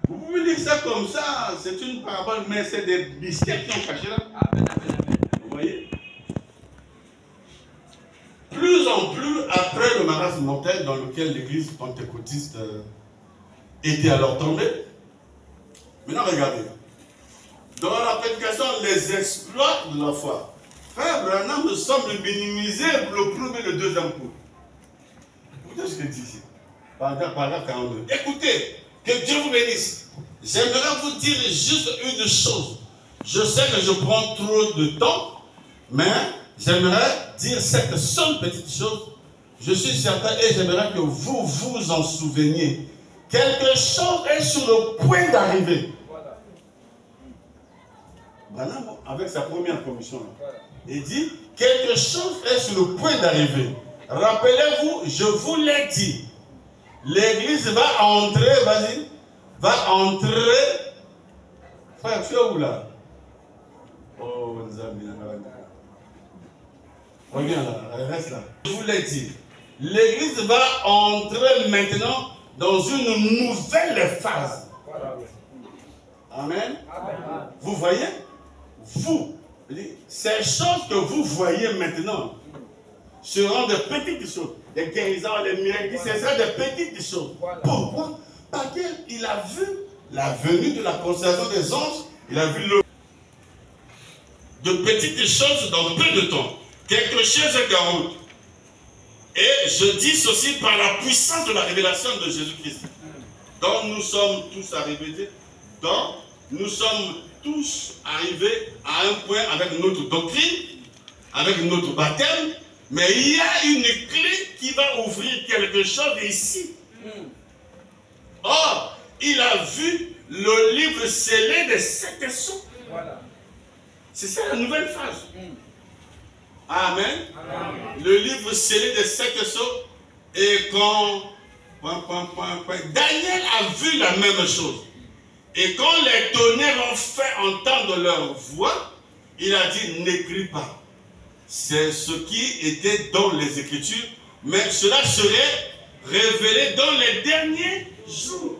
Vous pouvez dire ça comme ça, c'est une parabole, mais c'est des mystères qui sont cachés là. Amen, amen, amen. Vous voyez? Plus en plus, après le marasme mortel dans lequel l'église pentecôtiste était alors tombée, maintenant regardez, dans la prédication, les exploits de la foi, Frère Branham me semble minimiser le premier et le deuxième coup. Écoutez ce qu'il dit ici, paragraphe 42. Écoutez, que Dieu vous bénisse. J'aimerais vous dire juste une chose. Je sais que je prends trop de temps, mais j'aimerais dire cette seule petite chose. Je suis certain et j'aimerais que vous vous en souveniez. Quelque chose est sur le point d'arriver. Branham, avec sa première commission, il dit, quelque chose est sur le point d'arriver. Rappelez-vous, je vous l'ai dit, l'église va entrer, vas-y, va entrer. Frère, tu es où là? Oh, reviens là, reste là. Je vous l'ai dit, l'église va entrer maintenant dans une nouvelle phase. Amen. Amen. Vous voyez? Vous, ces choses que vous voyez maintenant seront de petites choses. Les guérisons, les miracles, ce seront de petites choses. Pourquoi? Parce qu'il a vu la venue de la constellation des anges, il a vu de petites choses dans peu de temps. Quelque chose est en route. Et je dis ceci par la puissance de la révélation de Jésus-Christ. Donc nous sommes tous arrivés, donc nous sommes tous arrivés à un point avec notre doctrine, avec notre baptême, mais il y a une clé qui va ouvrir quelque chose ici. Or, il a vu le livre scellé des 7 sceaux. Voilà. C'est ça la nouvelle phase. Amen. Amen. Le livre scellé des 7 sceaux. Et quand Daniel a vu la même chose. Et quand les tonnerres ont fait entendre leur voix, il a dit, n'écris pas. C'est ce qui était dans les Écritures, mais cela serait révélé dans les derniers jours.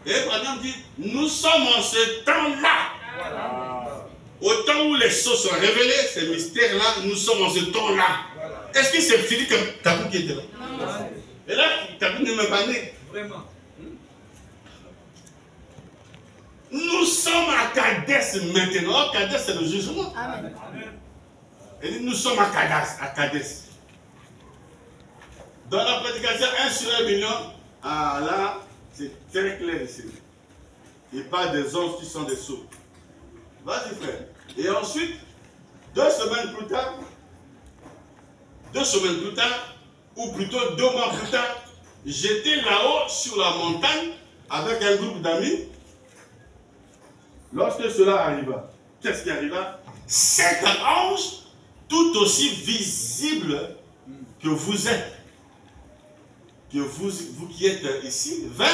Et Branham dit, nous sommes en ce temps-là. Voilà. Au temps où les choses sont révélées, ces mystères-là, nous sommes en ce temps-là. Voilà. Est-ce que c'est Philippe Tabou qui était là? Non. Et là, Tabou ne m'a pas né. Vraiment. Nous sommes à Kadès maintenant. Kadès, c'est le jugement. Amen. Et nous sommes à Kadès. Dans la prédication 1 sur 1 million, là, c'est très clair ici. Il parle des anges qui sont des sceaux. Vas-y, frère. Et ensuite, 2 semaines plus tard, ou plutôt 2 mois plus tard, j'étais là-haut sur la montagne avec un groupe d'amis. Lorsque cela arriva, qu'est-ce qui arriva? 7 anges, tout aussi visibles que vous êtes, que vous qui êtes ici, 20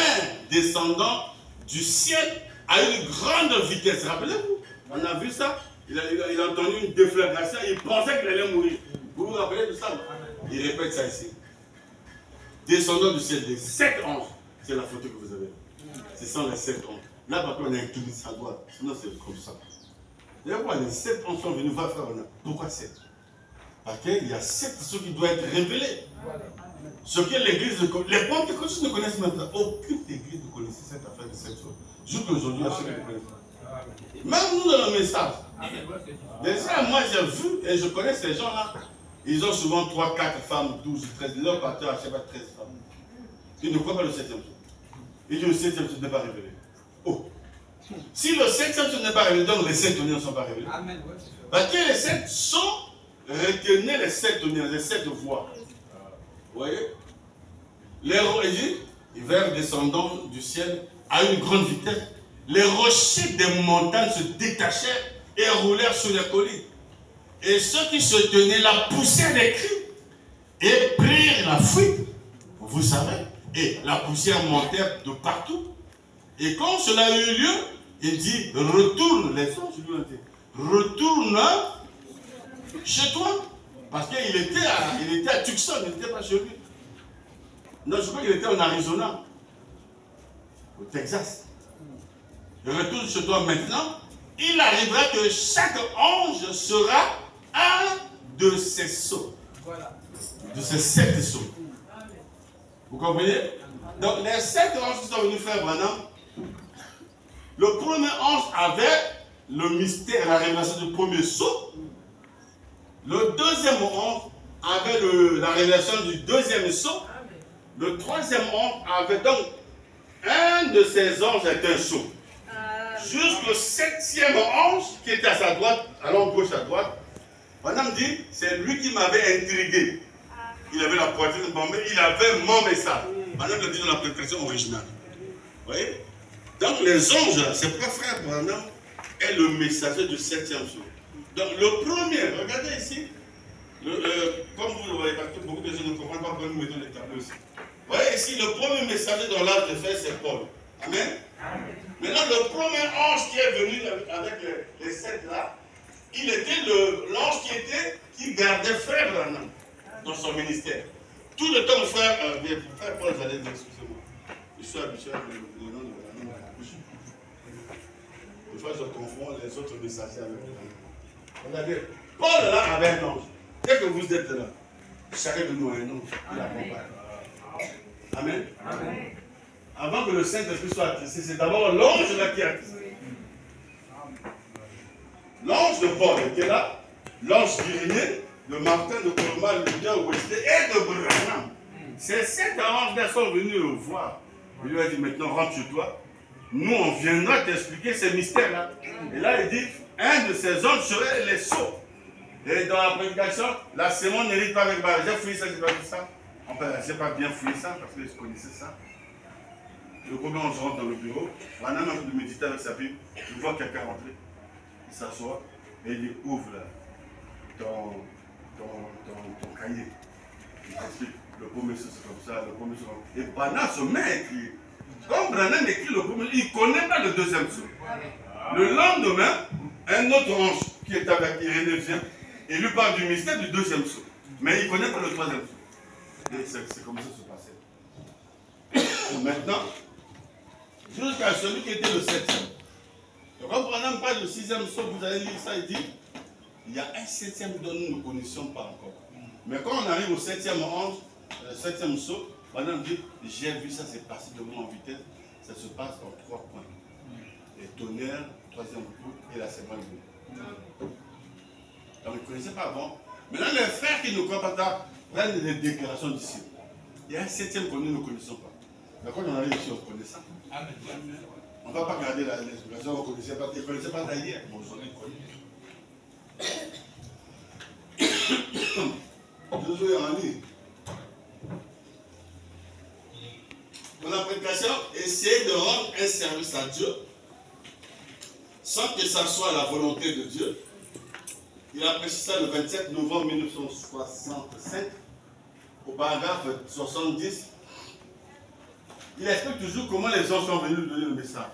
descendants du ciel à une grande vitesse. Rappelez-vous, on a vu ça. Il a entendu une déflagration, il pensait qu'il allait mourir. Vous vous rappelez de ça? Il répète ça ici. Descendant du ciel des 7 anges. C'est la photo que vous avez. Ce sont les 7 anges. Là, par contre, on a incliné sa droite. Sinon, c'est comme ça. D'ailleurs, pourquoi les 7 anges sont venus voir frère? Pourquoi 7? Parce qu'il y a 7 choses qui doivent être révélées. Ce que l'église, les pentecôtistes ne connaissent même pas. Aucune église ne connaissait cette affaire de 7 choses. Jusqu'aujourd'hui, il y a ceux qui ne connaissent pas. Même nous, dans le message. Déjà, moi, j'ai vu, et je connais ces gens-là. Ils ont souvent 3, 4 femmes, 12, 13. Leur pasteur a 13 femmes. Ils ne croient pas le 7e jour. Ils disent le 7e jour n'est pas révélé. Oh! Si le 7e jour n'est pas révélé, donc les 7 tonnerres ne sont pas révélés. Amen. Parce que les 7 sont, retenez les 7 tonnerres, les 7 voix. Vous voyez? Les rochers, vers descendant du ciel à une grande vitesse, les rochers des montagnes se détachèrent et roulèrent sur les collines. Et ceux qui se tenaient là poussèrent des cris et prirent la fuite. Vous savez, et la poussière montait de partout. Et quand cela a eu lieu, il dit, retourne, les anges lui ont dit, retourne chez toi. Parce qu'il était à Tucson, il n'était pas chez lui. Non, je crois qu'il était en Arizona, au Texas. Retourne chez toi maintenant. Il arrivera que chaque ange sera un de ses sceaux. Voilà. De ces 7 sceaux. Vous comprenez? Donc les 7 anges qui sont venus faire Branham, le premier ange avait le mystère, la révélation du premier sceau. Le deuxième ange avait la révélation du deuxième sceau. Le troisième ange avait donc un de ses anges était un sceau. Jusqu'au 7e ange qui était à sa droite, allant gauche à droite, Branham dit, c'est lui qui m'avait intrigué. Il avait la poitrine bombée, il avait mon message. Branham le dit dans la prédication originale. Vous voyez? Donc les anges, c'est pourquoi frère Branham est le messager du 7e jour. Donc le premier, regardez ici, comme vous le voyez, parce que beaucoup de gens ne comprennent pas pourquoi nous mettons les tableaux ici. Vous voyez ici, le premier messager dans l'âge de fer, c'est Paul. Amen. Maintenant, le premier ange qui est venu avec les 7 là, il était l'ange qui gardait frère Branham dans son ministère. Tout le temps, frère Paul, j'allais dire, excusez-moi, je suis habitué avec le nom de Branham. Des fois, je confonds les autres messagers avec Branham. Regardez, Paul là avait un ange. Dès que vous êtes là, chacun de nous a un ange. Il accompagne. Amen. Amen. Avant que le Saint-Esprit soit attristé, c'est d'abord l'ange là qui est attristé. L'ange de Paul était là, l'ange d'Irénée, le Martin de Colomba, le leader Wesley et de Branham. Ces 7 anges-là sont venus le voir. Il lui a dit, maintenant rentre chez toi. Nous, on viendra t'expliquer ces mystères-là. Et là, il dit, un de ces anges serait les sceaux. Et dans la prédication, la sémence n'hérite pas avec Baal. J'ai fouillé ça, j'ai pas vu ça. Enfin, j'ai pas bien fouillé ça parce que je connaissais ça. Le premier ange rentre dans le bureau, Branham a de méditer avec sa Bible, il voit quelqu'un rentrer, il s'assoit et il dit, ouvre là, ton cahier. Il explique, le premier c'est comme ça, le premier c'est comme ça. Et Branham se met à écrire. Comme Branham écrit le premier, il ne connaît pas le deuxième sceau. Le lendemain, un autre ange qui est avec Irénée vient et lui parle du mystère du deuxième sceau. Mais il ne connaît pas le troisième sceau. Et c'est comme ça que ça se passait. Maintenant, jusqu'à celui qui était le 7e. Donc, quand Branham parle du 6e sceau, vous allez lire ça, il dit, il y a un 7e dont nous ne connaissions pas encore. Mais quand on arrive au 7e ange, le 7e sceau, Branham dit, j'ai vu ça, c'est passé de moi en vitesse, ça se passe en 3 points. Les tonnerres, 3e coup et la seconde coup. Donc, ils ne connaissaient pas avant. Maintenant, les frères qui ne croient pas, prennent les déclarations d'ici. Il y a un 7e que nous ne connaissons pas. Mais quand on arrive ici, on connaît ça. On ne va pas garder l'explication, on ne connaissait pas. Ils ne connaissaient pas d'ailleurs. Bon, j'en ai connu. Josué en ligne. Dans la prédication, essayez de rendre un service à Dieu sans que ça soit la volonté de Dieu. Il a précisé ça le 27 novembre 1965 au paragraphe 70. Il explique toujours comment les gens sont venus lui donner le message.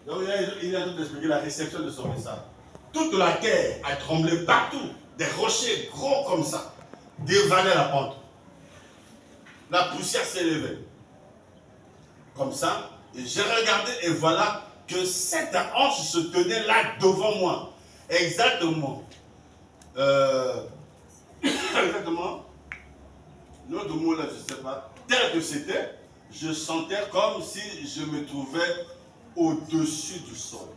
Donc il est en train d'expliquer la réception de son message. toute la terre a tremblé partout. Des rochers gros comme ça dévalaient la pente. La poussière s'est levée. Comme ça. Et j'ai regardé et voilà que 7 anges se tenaient là devant moi. Exactement. Exactement. L'autre mot là, je ne sais pas. Tel que c'était, je sentais comme si je me trouvais au-dessus du sol.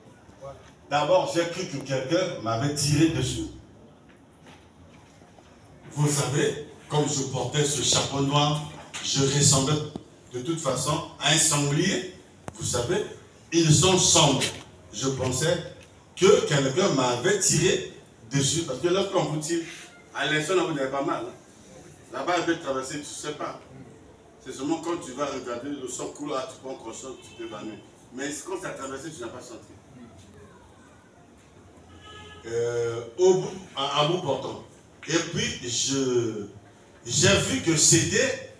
D'abord, j'ai cru que quelqu'un m'avait tiré dessus. Vous savez, comme je portais ce chapeau noir, je ressemblais de toute façon à un sanglier. Vous savez, ils sont sombres. Je pensais que quelqu'un m'avait tiré dessus. Parce que lorsqu'on vous tire, à l'instant, vous n'avez pas mal. Là-bas, elle peut traverser, tu ne sais pas. C'est seulement quand tu vas regarder le sang couler, tu prends conscience, tu t'évanouis. Mais quand ça a traversé, tu n'as pas senti. À bout portant. Et puis, j'ai vu que c'était,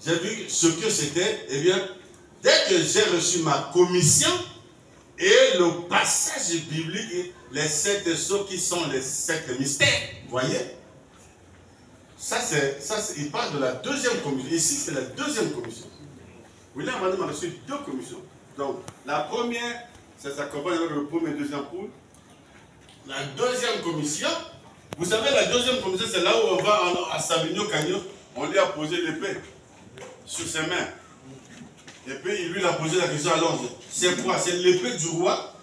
j'ai vu ce que c'était, eh bien, dès que j'ai reçu ma commission et le passage biblique, les 7 sceaux qui sont les 7 mystères, vous voyez? Ça, il parle de la deuxième commission. Ici, c'est la deuxième commission. William Branham a reçu 2 commissions. Donc, la première, ça s'accompagne avec le premier et deuxième cours. La deuxième commission, vous savez, la deuxième commission, c'est là où on va à Savigno Cagnon, on lui a posé l'épée sur ses mains. Et puis, il lui a posé la question à l'ange. C'est quoi? C'est l'épée du roi?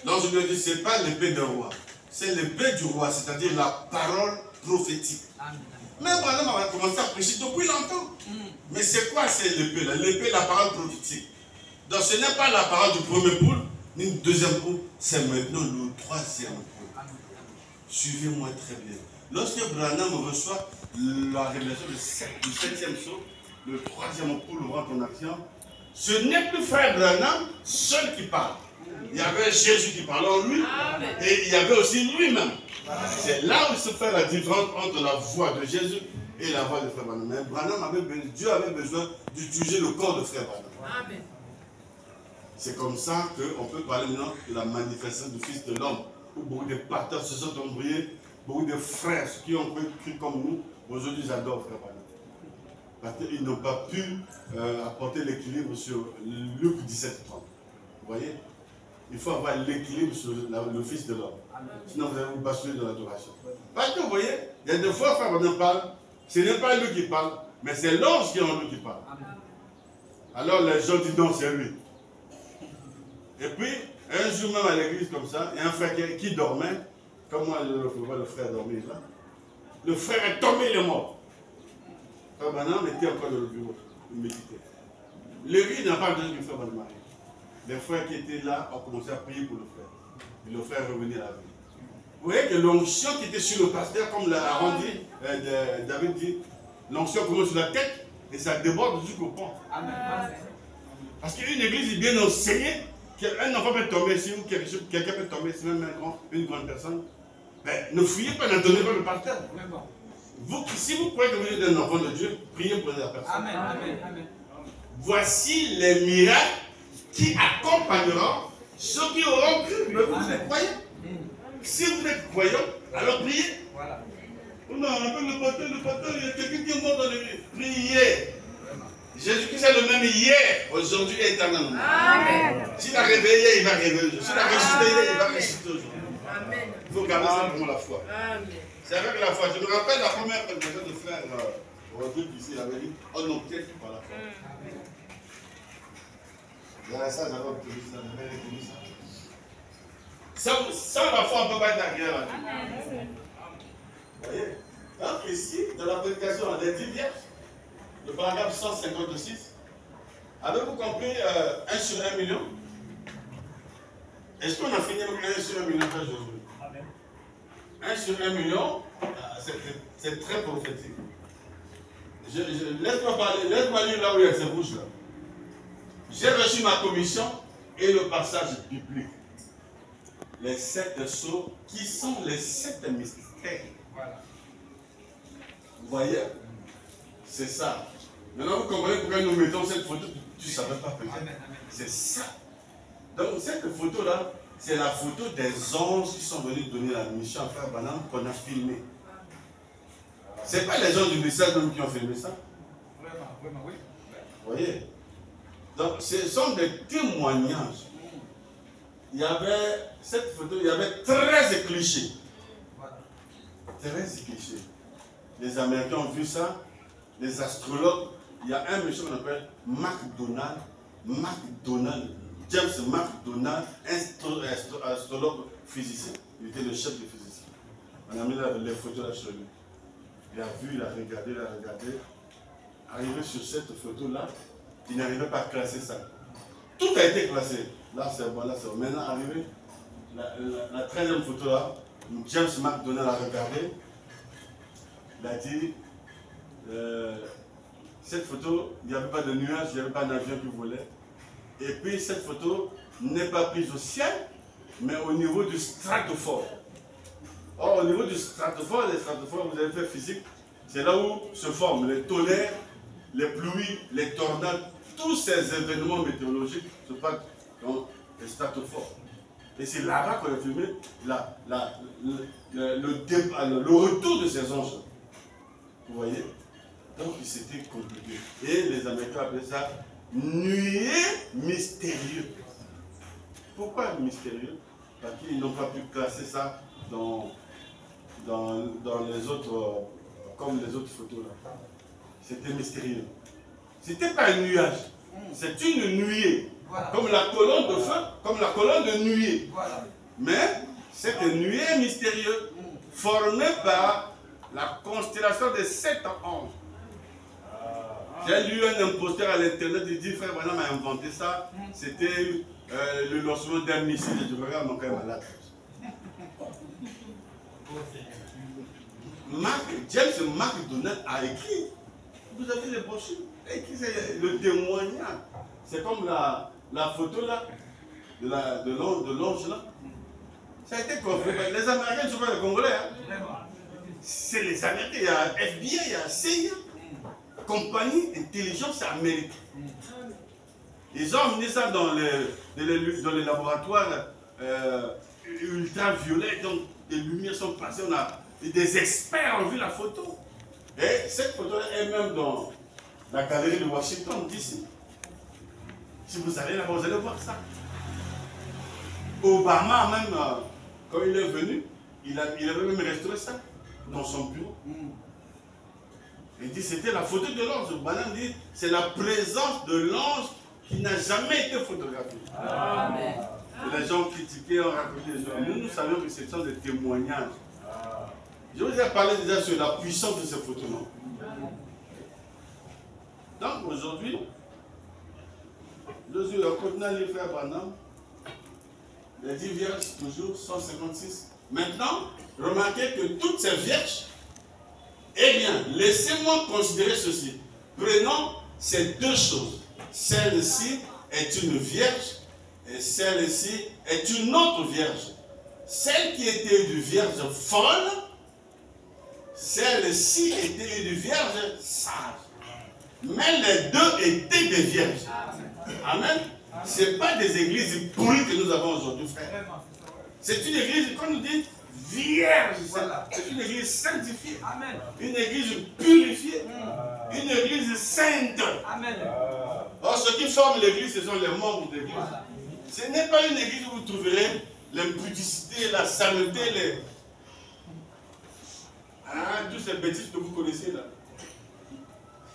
L'ange lui a dit, c'est pas l'épée d'un roi. C'est l'épée du roi, c'est-à-dire la parole prophétique. Mais Branham a commencé à prêcher depuis longtemps. Mais c'est quoi c'est l'épée là? L'épée, la parole prophétique. Donc ce n'est pas la parole du premier poule, ni du deuxième poule, c'est maintenant le troisième poule. Suivez-moi très bien. Lorsque Branham reçoit la révélation du 7e sceau, le troisième poule rentre en action, ce n'est plus frère Branham seul qui parle. Il y avait Jésus qui parlait en lui, et il y avait aussi lui-même. C'est là où se fait la différence entre la voix de Jésus et la voix de frère Branham. Mais Dieu avait besoin d'utiliser le corps de frère Branham. Amen. C'est comme ça qu'on peut parler maintenant de la manifestation du Fils de l'homme, où beaucoup de pasteurs se sont embrouillés, beaucoup de frères qui ont cru comme nous, aujourd'hui ils adorent frère Branham. Parce qu'ils n'ont pas pu apporter l'équilibre sur Luc 17:30. Vous voyez? Il faut avoir l'équilibre sur le Fils de l'homme. Sinon vous allez vous basculer dans l'adoration. Parce que vous voyez, il y a des fois frère Branham parle, ce n'est pas lui qui parle, mais c'est l'ange qui est en lui qui parle. Alors les gens disent non, c'est lui. Et puis, un jour même à l'église comme ça, il y a un frère qui dormait, comme moi le frère dormait là. Le frère est tombé, il est mort. Frère Branham était encore dans le bureau, il méditait. L'église n'a pas besoin du frère Branham. Les frères qui étaient là ont commencé à prier pour le frère. Et le frère est revenu à la vie. Vous voyez que l'onction qui était sur le pasteur, comme l'a dit, David dit, l'onction commence sur la tête et ça déborde jusqu'au pont. Parce qu'une église est bien enseignée, qu'un enfant peut tomber ici ou quelqu'un peut tomber ici, même une grande personne. Mais ne fouillez pas, n'attendez pas le pasteur. Si vous croyez que vous êtes un enfant de Dieu, priez pour la personne. Amen, amen, amen. Voici les miracles qui accompagneront ceux qui auront cru. Mais vous êtes croyants. Si vous êtes croyants, alors priez. Voilà. Non, on appelle le pasteur, il y a quelqu'un qui est mort dans l'église. Priez. Jésus-Christ est le même hier, aujourd'hui et éternellement. Amen. S'il a réveillé, il va réveiller aujourd'hui. S'il a ressuscité, il va ressusciter aujourd'hui. Amen. Il faut garder ça pour la foi. Amen. C'est avec la foi. Je me rappelle la première prédication de frère Rodrigue ici, il avait dit on n'obtient que par la foi. Amen. Ça, j'avais obtenu ça, j'avais reconnu ça. Sans la foi, on ne peut pas être agréable à Dieu. Vous voyez? Donc ici, dans la prédication, on a 10 vierges. Le paragraphe 156. Avez-vous compris 1 sur 1 million? Est-ce qu'on a fini avec 1 sur 1 million aujourd'hui? 1 sur 1 million, c'est très prophétique. Laisse-moi parler, laisse-moi lire là où il y a ces rouges là. J'ai reçu ma commission et le passage biblique. Les 7 sceaux qui sont les 7 mystères. Voilà. Vous voyez? C'est ça. Maintenant, vous comprenez pourquoi nous mettons cette photo. Tu ne savais pas peut-être. C'est ça. Donc, cette photo-là, c'est la photo des anges qui sont venus donner la mission à Frère Branham qu'on a filmé. Ce n'est pas les gens du message même qui ont filmé ça. Vraiment, oui. Vous voyez? Donc, ce sont des témoignages. Il y avait, cette photo, il y avait 13 clichés. 13 clichés. Les Américains ont vu ça, les astrologues. Il y a un monsieur qu'on appelle McDonald, James McDonald, astrologue physicien. Il était le chef des physiciens. On a mis les photos là sur lui. Il a vu, il a regardé. Arrivé sur cette photo-là, il n'arrivait pas à classer ça. Tout a été classé. Là, c'est bon, là, c'est bon. Maintenant, arrivé, la 13e photo là, James McDonald a regardé. Il a dit, cette photo, il n'y avait pas de nuages, il n'y avait pas d'avion qui volait. Et puis, cette photo n'est pas prise au ciel, mais au niveau du stratophore. Or, au niveau du stratophore, les stratophores, vous avez fait physique, c'est là où se forment les tonnerres, les pluies, les tornades, tous ces événements météorologiques se passent dans les stratophores. Et c'est là-bas qu'on a filmé le retour de ces anges. Vous voyez? Donc c'était compliqué. Et les Américains appelaient ça nuée mystérieux. Pourquoi mystérieux? Parce qu'ils n'ont pas pu classer ça dans les autres, comme les autres photos là. C'était mystérieux. C'était pas un nuage, c'est une nuée. Voilà. Comme la colonne de feu, comme la colonne de nuée. Voilà. Mais c'est une nuée mystérieuse formée par la constellation des 7 anges. J'ai lu un imposteur à l'internet, il dit frère Branham a inventé ça, c'était le lancement d'un missile. Je regarde mon cœur malade. James McDonald a écrit, vous avez les brochures, le témoignage. C'est comme la photo là, de l'ange là. Ça a été confirmé. Les Américains ne sont pas les Congolais. Hein. C'est les Américains, il y a FBI, il y a CIA, compagnie intelligence américaine. Ils ont amené ça dans les laboratoires ultraviolets, donc des lumières sont passées, des experts ont vu la photo. Et cette photo est même dans la galerie de Washington DC. Si vous allez là-bas, vous allez voir ça. Obama même, quand il est venu, il avait même restauré ça dans son bureau. Il dit c'était la photo de l'ange. Branham dit c'est la présence de l'ange qui n'a jamais été photographiée. Amen. Et les gens critiquaient, ont raconté les gens. Nous savions que ce sont des témoignages. Je vous ai parlé déjà sur la puissance de ces photos-là. Donc aujourd'hui, le contenant les frères Branham, les 10 vierges, toujours 156. Maintenant, remarquez que toutes ces vierges, eh bien, laissez-moi considérer ceci. Prenons ces deux choses. Celle-ci est une vierge et celle-ci est une autre vierge. Celle qui était une vierge folle, celle-ci était une vierge sage. Mais les deux étaient des vierges. Amen. Ce n'est pas des églises pourries que nous avons aujourd'hui, frère. C'est une église, quand nous dit vierge, c'est une église sanctifiée. Amen. Une église purifiée. Une église sainte. Amen. Or, ceux qui forment l'église, ce sont les membres de l'église. Ce n'est pas une église où vous trouverez l'impudicité, la saleté, toutes ces bêtises que vous connaissez là.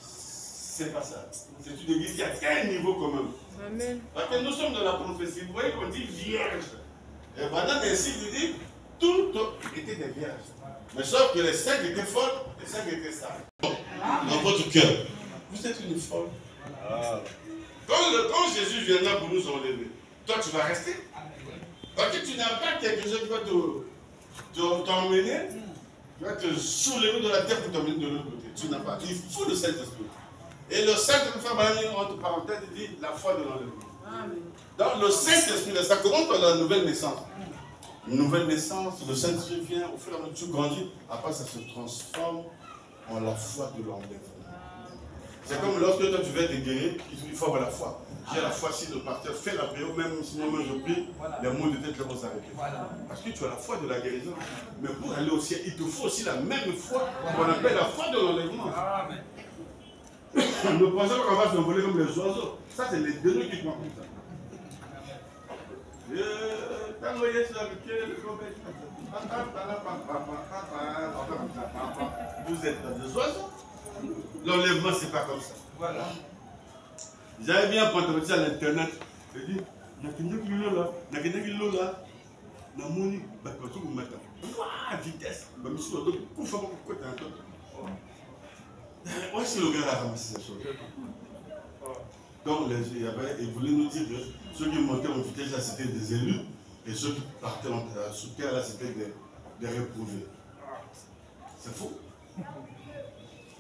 C'est pas ça. C'est une église qui a un niveau quand même. Amen. Parce que nous sommes dans la prophétie. Vous voyez qu'on dit vierge. Et pendant ainsi, il dit tout était des vierges. Mais sauf que les 5 étaient folles, les 5 étaient sages. Dans votre cœur, vous êtes une folle. Quand Jésus viendra pour nous enlever, toi tu vas rester. Parce que tu n'as pas quelque chose qui va t'emmener, tu vas te soulever de la terre pour t'emmener de l'autre côté. Tu n'as pas. Il faut le Saint-Esprit. Et le Saint-Esprit, entre parenthèses, il dit la foi de l'enlèvement. Donc le Saint-Esprit, ça commence par la nouvelle naissance. Une nouvelle naissance, le Saint-Esprit vient, au fur et à mesure tu grandis, après ça se transforme en la foi de l'enlèvement. C'est comme lorsque toi tu veux te guérir, il faut avoir la foi. J'ai la foi si le pasteur fait la prière, même si moi je prie, les maux de tête vont s'arrêter. Parce que tu as la foi de la guérison. Mais pour aller au ciel, il te faut aussi la même foi qu'on appelle la foi de l'enlèvement. Ne pensez pas qu'on va s'envoler comme les oiseaux. Ça, c'est les deux qui croient comme ça. Vous êtes dans des oiseaux. L'enlèvement, c'est pas comme ça. Voilà. J'avais bien prendre à l'internet. Je dis, il y a quelqu'un qui est là. Il y a quelqu'un qui est là. La monnaie, vous mettez. Vitesse. Je me suis dit, pourquoi tu es un peu. Où est-ce que le gars a ramassé cette chose? Donc, il voulait nous dire que ceux qui montaient en vitesse, là, c'était des élus. Et ceux qui partaient sous terre, là, c'était des réprouvés. C'est faux.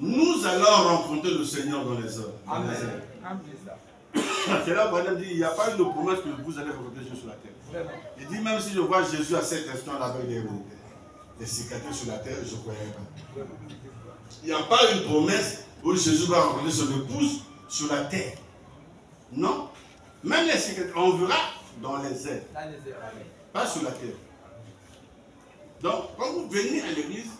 Nous allons rencontrer le Seigneur dans les heures. Amen. C'est là où Adam dit, il n'y a pas eu de promesse que vous allez rencontrer Jésus sur la terre. Il dit, même si je vois Jésus à cet instant avec des cicatrices sur la terre, je ne croirais pas. Il n'y a pas une promesse où Jésus va rencontrer son épouse sur la terre. Non. Même les cicatrices, on verra dans les airs. Pas sur la terre. Donc, quand vous venez à l'église,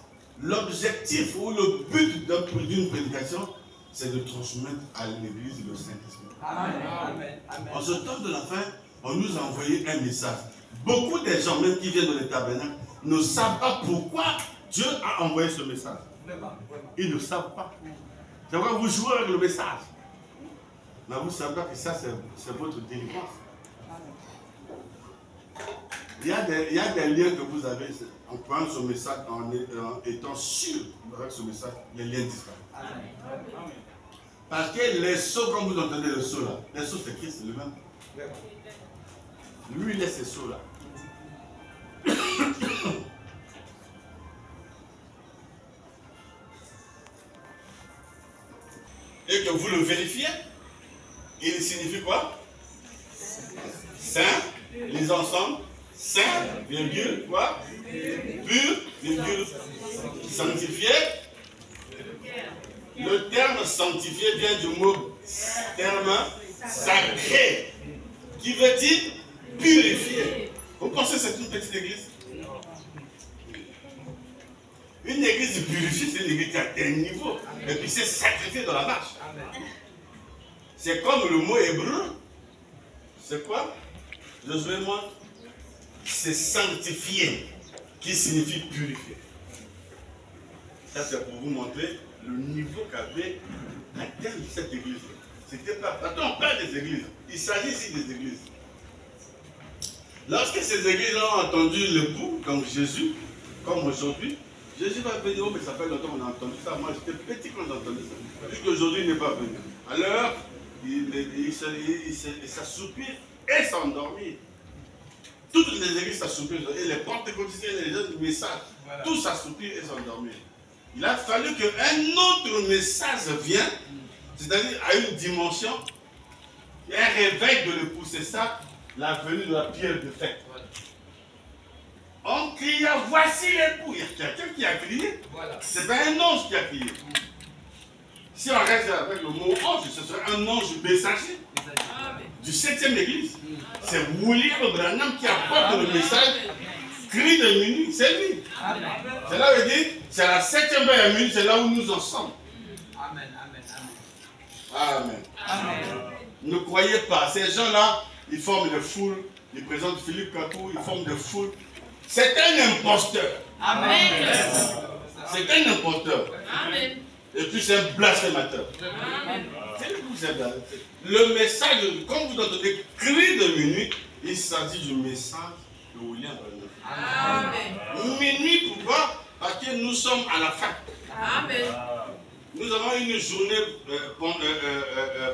l'objectif ou le but d'une prédication, c'est de transmettre à l'église le Saint-Esprit. Amen. En ce temps de la fin, on nous a envoyé un message. Beaucoup de gens, même qui viennent dans les tabernacles, ne savent pas pourquoi Dieu a envoyé ce message. Ils ne savent pas. C'est pourquoi vous jouez avec le message. Mais vous ne savez pas que ça, c'est votre délivrance. Il y a des liens que vous avez en prenant ce message, en étant sûr avec ce message, les liens disparaissent. Parce que les sauts, comme vous entendez le saut là, les sauts c'est Christ lui-même. Lui, il est ces sauts là. Et que vous le vérifiez, il signifie quoi? Saint, les ensemble, saint, virgule, quoi? Pur, virgule, sanctifié. Le terme sanctifié vient du mot terme sacré, qui veut dire purifié. Vous pensez que c'est une petite église? Une église purifiée, c'est une église qui a un niveau. Et puis c'est sacrifié dans la marche. C'est comme le mot hébreu. C'est quoi? Josué montre. C'est sanctifié, qui signifie purifié. Ça, c'est pour vous montrer le niveau qu'avait atteint cette église. C'était pas. Attends, on parle des églises. Il s'agit ici des églises. Lorsque ces églises ont entendu l'époux, donc Jésus, comme aujourd'hui, Jésus va venir, oh, mais ça fait longtemps qu'on a entendu ça. Moi, j'étais petit quand j'ai entendu ça. Jusqu'aujourd'hui, il n'est pas venu. Alors, il s'assoupit et s'endormit. Toutes les églises s'assoupirent. Et les pentecôtistes et les autres messages, voilà. Tous s'assoupirent et s'endormirent. Il a fallu qu'un autre message vienne, c'est-à-dire à une dimension, un réveil de l'époux. C'est ça, la venue de la pierre de fête. Voilà. On cria, voici l'époux. Il y a quelqu'un qui a crié. Voilà. Ce n'est pas un ange qui a crié. Si on reste avec le mot ange, ce serait un ange messager du 7e église. C'est William Branham qui apporte le message, cri de minuit, c'est lui. C'est là où il dit, c'est la 7e heure à minuit, c'est là où nous en sommes. Amen, amen, amen. Amen. Ne croyez pas, ces gens-là, ils forment des foules, ils présentent Philippe Kakou, ils forment des foules. C'est un imposteur. Amen. C'est un imposteur. Amen. Et puis c'est un blasphémateur. Amen. Le message, quand vous entendez cri de minuit, il s'agit du message de William Branham. Amen. Minuit, pourquoi? Parce que nous sommes à la fin. Amen. Nous avons une journée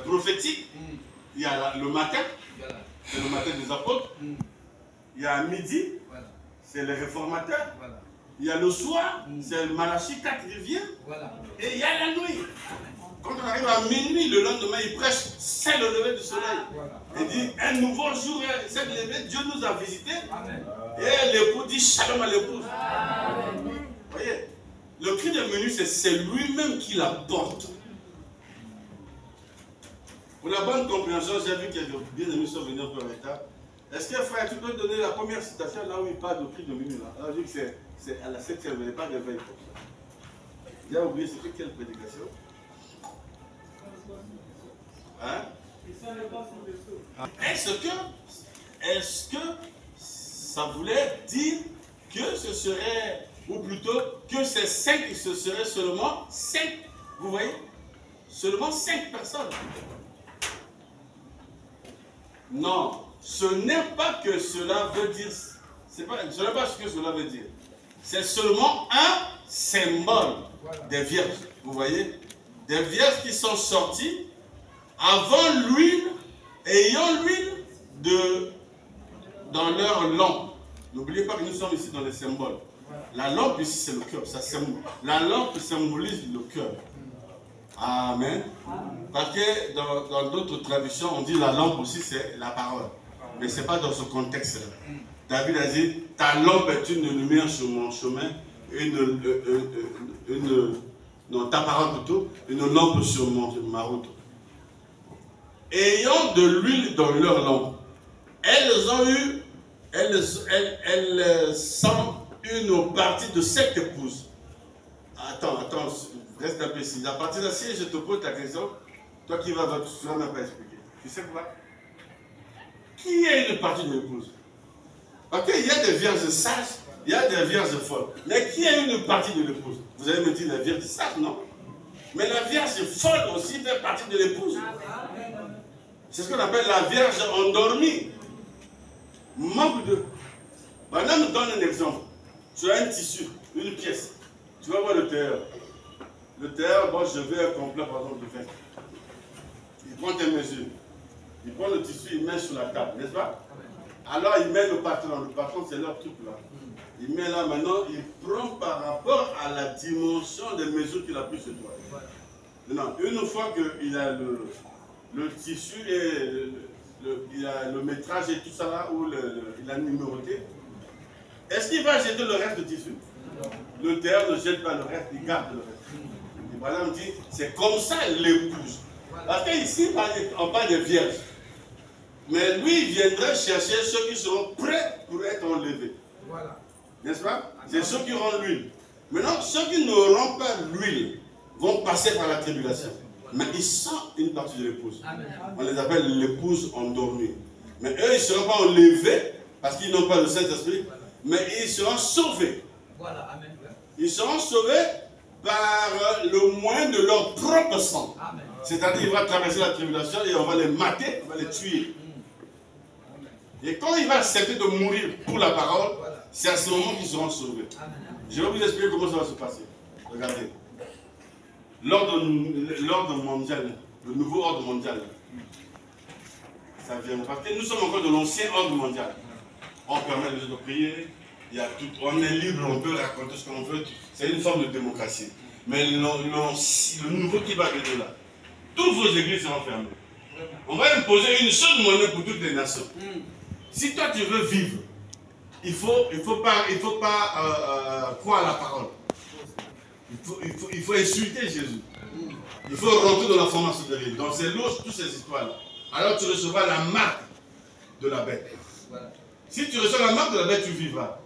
prophétique. Il y a le matin, c'est le matin des apôtres. Il y a midi, c'est les réformateurs. Il y a le soir, c'est le Malachie 4 qui vient. Et il y a la nuit. Quand on arrive à minuit, le lendemain, il prêche, c'est le lever du soleil. Il dit, un nouveau jour s'est levé, Dieu nous a visités. Et l'époux dit, shalom à l'épouse. Vous voyez, le cri de minuit, c'est lui-même qui la porte. Pour la bonne compréhension, j'ai vu quelques bien-aimés sont venus un peu en retard. Est-ce que frère, tu peux donner la première citation là où il parle de prix de minuit là? Alors, je dis que c'est à la 7e, il n'y a pas de veille pour ça. J'ai oublié, c'était quelle prédication? Hein? Est-ce que ça voulait dire que ce serait, ou plutôt que ces 5, ce serait seulement 5, vous voyez? Seulement 5 personnes. Non, ce n'est pas que cela veut dire, ce n'est pas ce que cela veut dire. C'est seulement un symbole des vierges, vous voyez? Des vierges qui sont sorties avant l'huile, ayant l'huile dans leur lampe. N'oubliez pas que nous sommes ici dans les symboles. La lampe ici c'est le cœur. La lampe symbolise le cœur. Amen. Parce que dans d'autres traditions, on dit la lampe aussi c'est la parole. Mais ce n'est pas dans ce contexte-là. David a dit, ta lampe est une lumière sur mon chemin, non, ta parole plutôt, une lampe sur ma route. Ayant de l'huile dans leur lampe, elles sont une partie de cette épouse. Attends, reste un peu ici. À partir de si je te pose ta question, toi qui vas même pas expliquer. Tu sais quoi? Qui est une partie de l'épouse? Parce qu'il y a des vierges sages, il y a des vierges folles. Mais qui est une partie de l'épouse? Vous allez me dire la vierge sage, non? Mais la vierge folle aussi fait partie de l'épouse. C'est ce qu'on appelle la vierge endormie. Manque de... Maintenant, nous donne un exemple. Tu as un tissu, une pièce. Tu vas voir le tailleur. Le tailleur, bon, je veux un complet, par exemple, de 20. Il prend tes mesures. Il prend le tissu, il met sur la table, n'est-ce pas? Alors, il met le patron. Le patron, c'est leur truc là. Il met là, maintenant, il prend par rapport à la dimension des mesures qu'il a pris sur toi. Maintenant, une fois qu'il a le tissu et il a le métrage et tout ça là, où il a numéroté, est-ce qu'il va jeter le reste du tissu? Le tailleur ne jette pas le reste, il garde le reste. Et voilà, on dit, c'est comme ça l'épouse. Parce qu'ici, on parle de vierges. Mais lui, il viendrait chercher ceux qui seront prêts pour être enlevés. Voilà. N'est-ce pas? C'est ceux qui auront l'huile. Maintenant, ceux qui n'auront pas l'huile vont passer par la tribulation. Mais ils sont une partie de l'épouse. On les appelle l'épouse endormie. Mais eux, ils ne seront pas enlevés parce qu'ils n'ont pas le Saint-Esprit. Mais ils seront sauvés. Voilà. Amen. Ils seront sauvés par le moyen de leur propre sang. C'est-à-dire qu'ils vont traverser la tribulation et on va les mater, on va les tuer. Et quand il va accepter de mourir pour la parole, c'est à ce moment qu'ils seront sauvés. Je vais vous expliquer comment ça va se passer. Regardez. L'ordre mondial, le nouveau ordre mondial, ça vient parce que nous sommes encore de l'ancien ordre mondial. On permet de prier, il y a tout, on est libre, on peut raconter ce qu'on veut, c'est une forme de démocratie. Mais le nouveau qui va venir là, toutes vos églises seront fermées. On va imposer une seule monnaie pour toutes les nations. Si toi tu veux vivre, il faut pas croire à la parole. Il faut insulter Jésus. Il faut rentrer dans la formation de l'île. Donc c'est l'autre, toutes ces histoires-là. Alors tu recevras la marque de la bête. Si tu reçois la marque de la bête, tu vivras.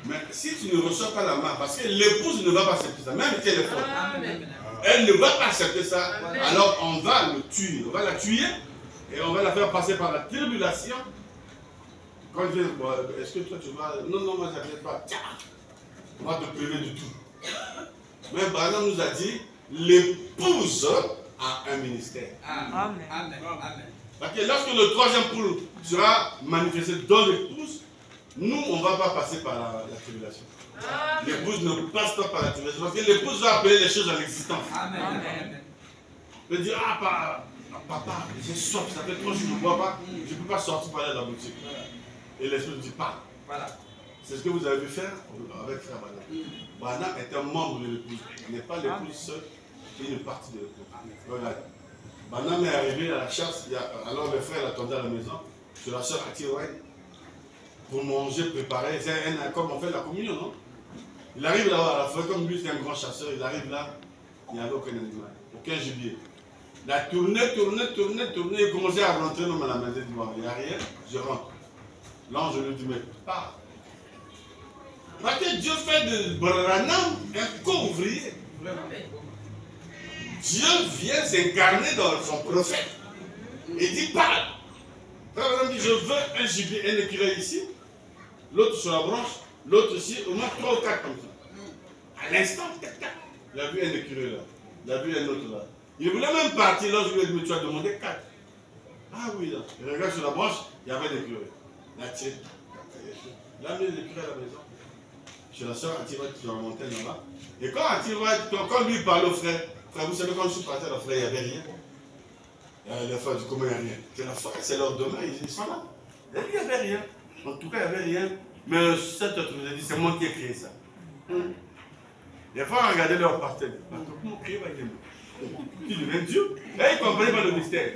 Mais si tu ne reçois pas la marque, parce que l'épouse ne va pas accepter ça, même si elle est forte, elle ne va pas accepter ça, alors on va le tuer. On va la tuer et on va la faire passer par la tribulation. Quand je dis, est-ce que toi tu vas... Non, moi je n'accepte pas. On va te priver du tout. Mais Branham nous a dit, l'épouse a un ministère. Amen. Parce que lorsque le troisième poule sera manifesté dans l'épouse, nous, on ne va pas passer par la tribulation. L'épouse ne passe pas par la tribulation. Parce que l'épouse va appeler les choses à l'existence. Amen. Elle va dire, papa, j'ai soif, ça fait 3 jours que je ne bois pas, je ne peux pas sortir par là dans la boutique. Et l'esprit dit, pas. Voilà. C'est ce que vous avez vu faire avec frère Branham. Branham est un membre de l'épouse. Il n'est pas l'épouse seule, il est une partie de l'épouse. Voilà. Branham est arrivé à la chasse, alors le frère l'attendait à la maison, sur la soeur Atiway, pour manger, préparer. C'est comme on fait la communion, non? Il arrive là-bas à la forêt, comme lui c'est un grand chasseur, il arrive là, il n'y avait aucun animal, aucun gibier. Il a tourné, il commençait à rentrer dans la maison. Il dit, bon, il n'y a rien, je rentre. L'ange lui dit, mais pars. Parce que Dieu fait de Branham un co-ouvrier. Dieu vient s'incarner dans son prophète. Il dit, parle. Branham dit, je veux un gibier, un écureuil ici, l'autre sur la branche, l'autre ici, au moins 3 ou 4 comme ça. À l'instant, tac, tac, il a vu un écureuil là, il a vu un autre là. Il voulait même partir, là je lui ai dit, mais tu as demandé 4. Ah oui, là. Il regarde sur la branche, il y avait des écureuils. Il a tiré. Il a mis l'écureuil à la maison. Chez la soeur Antiroïde sur la montagne là-bas. Et quand Antiroïde, quand lui parlait au frère, vous savez, quand je suis parti à la frère, il n'y avait rien. Les frères du comment il n'y a rien. C'est la frère, c'est leur domaine, ils sont là. Il n'y avait rien. En tout cas, il n'y avait rien. Mais cet autre nous a dit, c'est moi qui ai créé ça. Les frères regardaient leur partenaire. Comment créer va il devient Dieu. Là, ils ne comprenaient pas le mystère.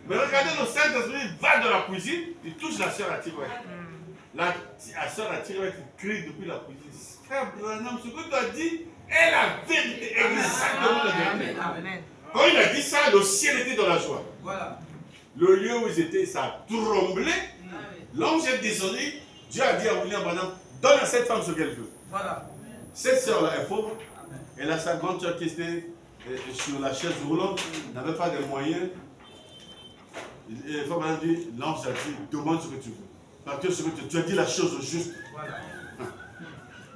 Mais regardez, le Saint-Esprit va dans la cuisine, il touche la sœur Antiroïde. La sœur Antiroïde crie depuis la cuisine. Frère Branham, ce que tu as dit est la vérité, exactement la vérité. Quand il a dit ça, le ciel était dans la joie. Voilà. Le lieu où ils étaient, ça a tremblé. L'ange est descendu. Dieu a dit à William Branham, donne à cette femme ce qu'elle veut. Voilà. Cette sœur-là est pauvre. Elle a sa grande sœur qui était sur la chaise roulante, n'avait pas de moyens. Et Branham dit, l'ange a dit, demande ce que tu veux. Parce que tu as dit la chose juste. Voilà.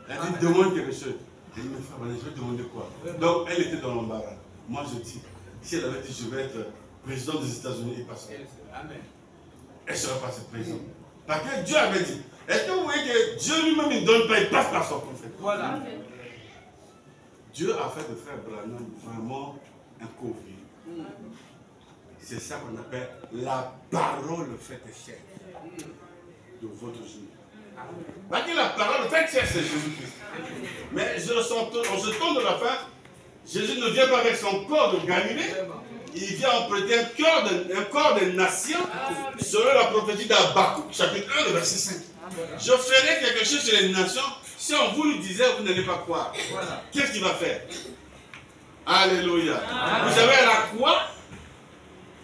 Elle a dit, demande quelque chose. Elle dit, mais frère, je vais demander quoi? Donc, elle était dans l'embarras. Moi, je dis, si elle avait dit, je vais être président des États-Unis, il passerait. Elle ne serait pas cette présidente. Parce que Dieu avait dit. Est-ce que vous voyez que Dieu lui-même ne donne pas, il passe par son prophète? Voilà. Dieu a fait de frère Branham vraiment un co-ouvrier. C'est ça qu'on appelle la parole faite chair de votre Jésus. Parce que la parole faite chair, c'est Jésus-Christ. Mais on se tourne de la fin. Jésus ne vient pas avec son corps de Galilée. Il vient en prêter un corps de nation selon la prophétie d'Habakkuk, chapitre 1, verset 5. Je ferai quelque chose sur les nations. Si on vous le disait, vous n'allez pas croire. Qu'est-ce qu'il va faire? Alléluia. Vous savez,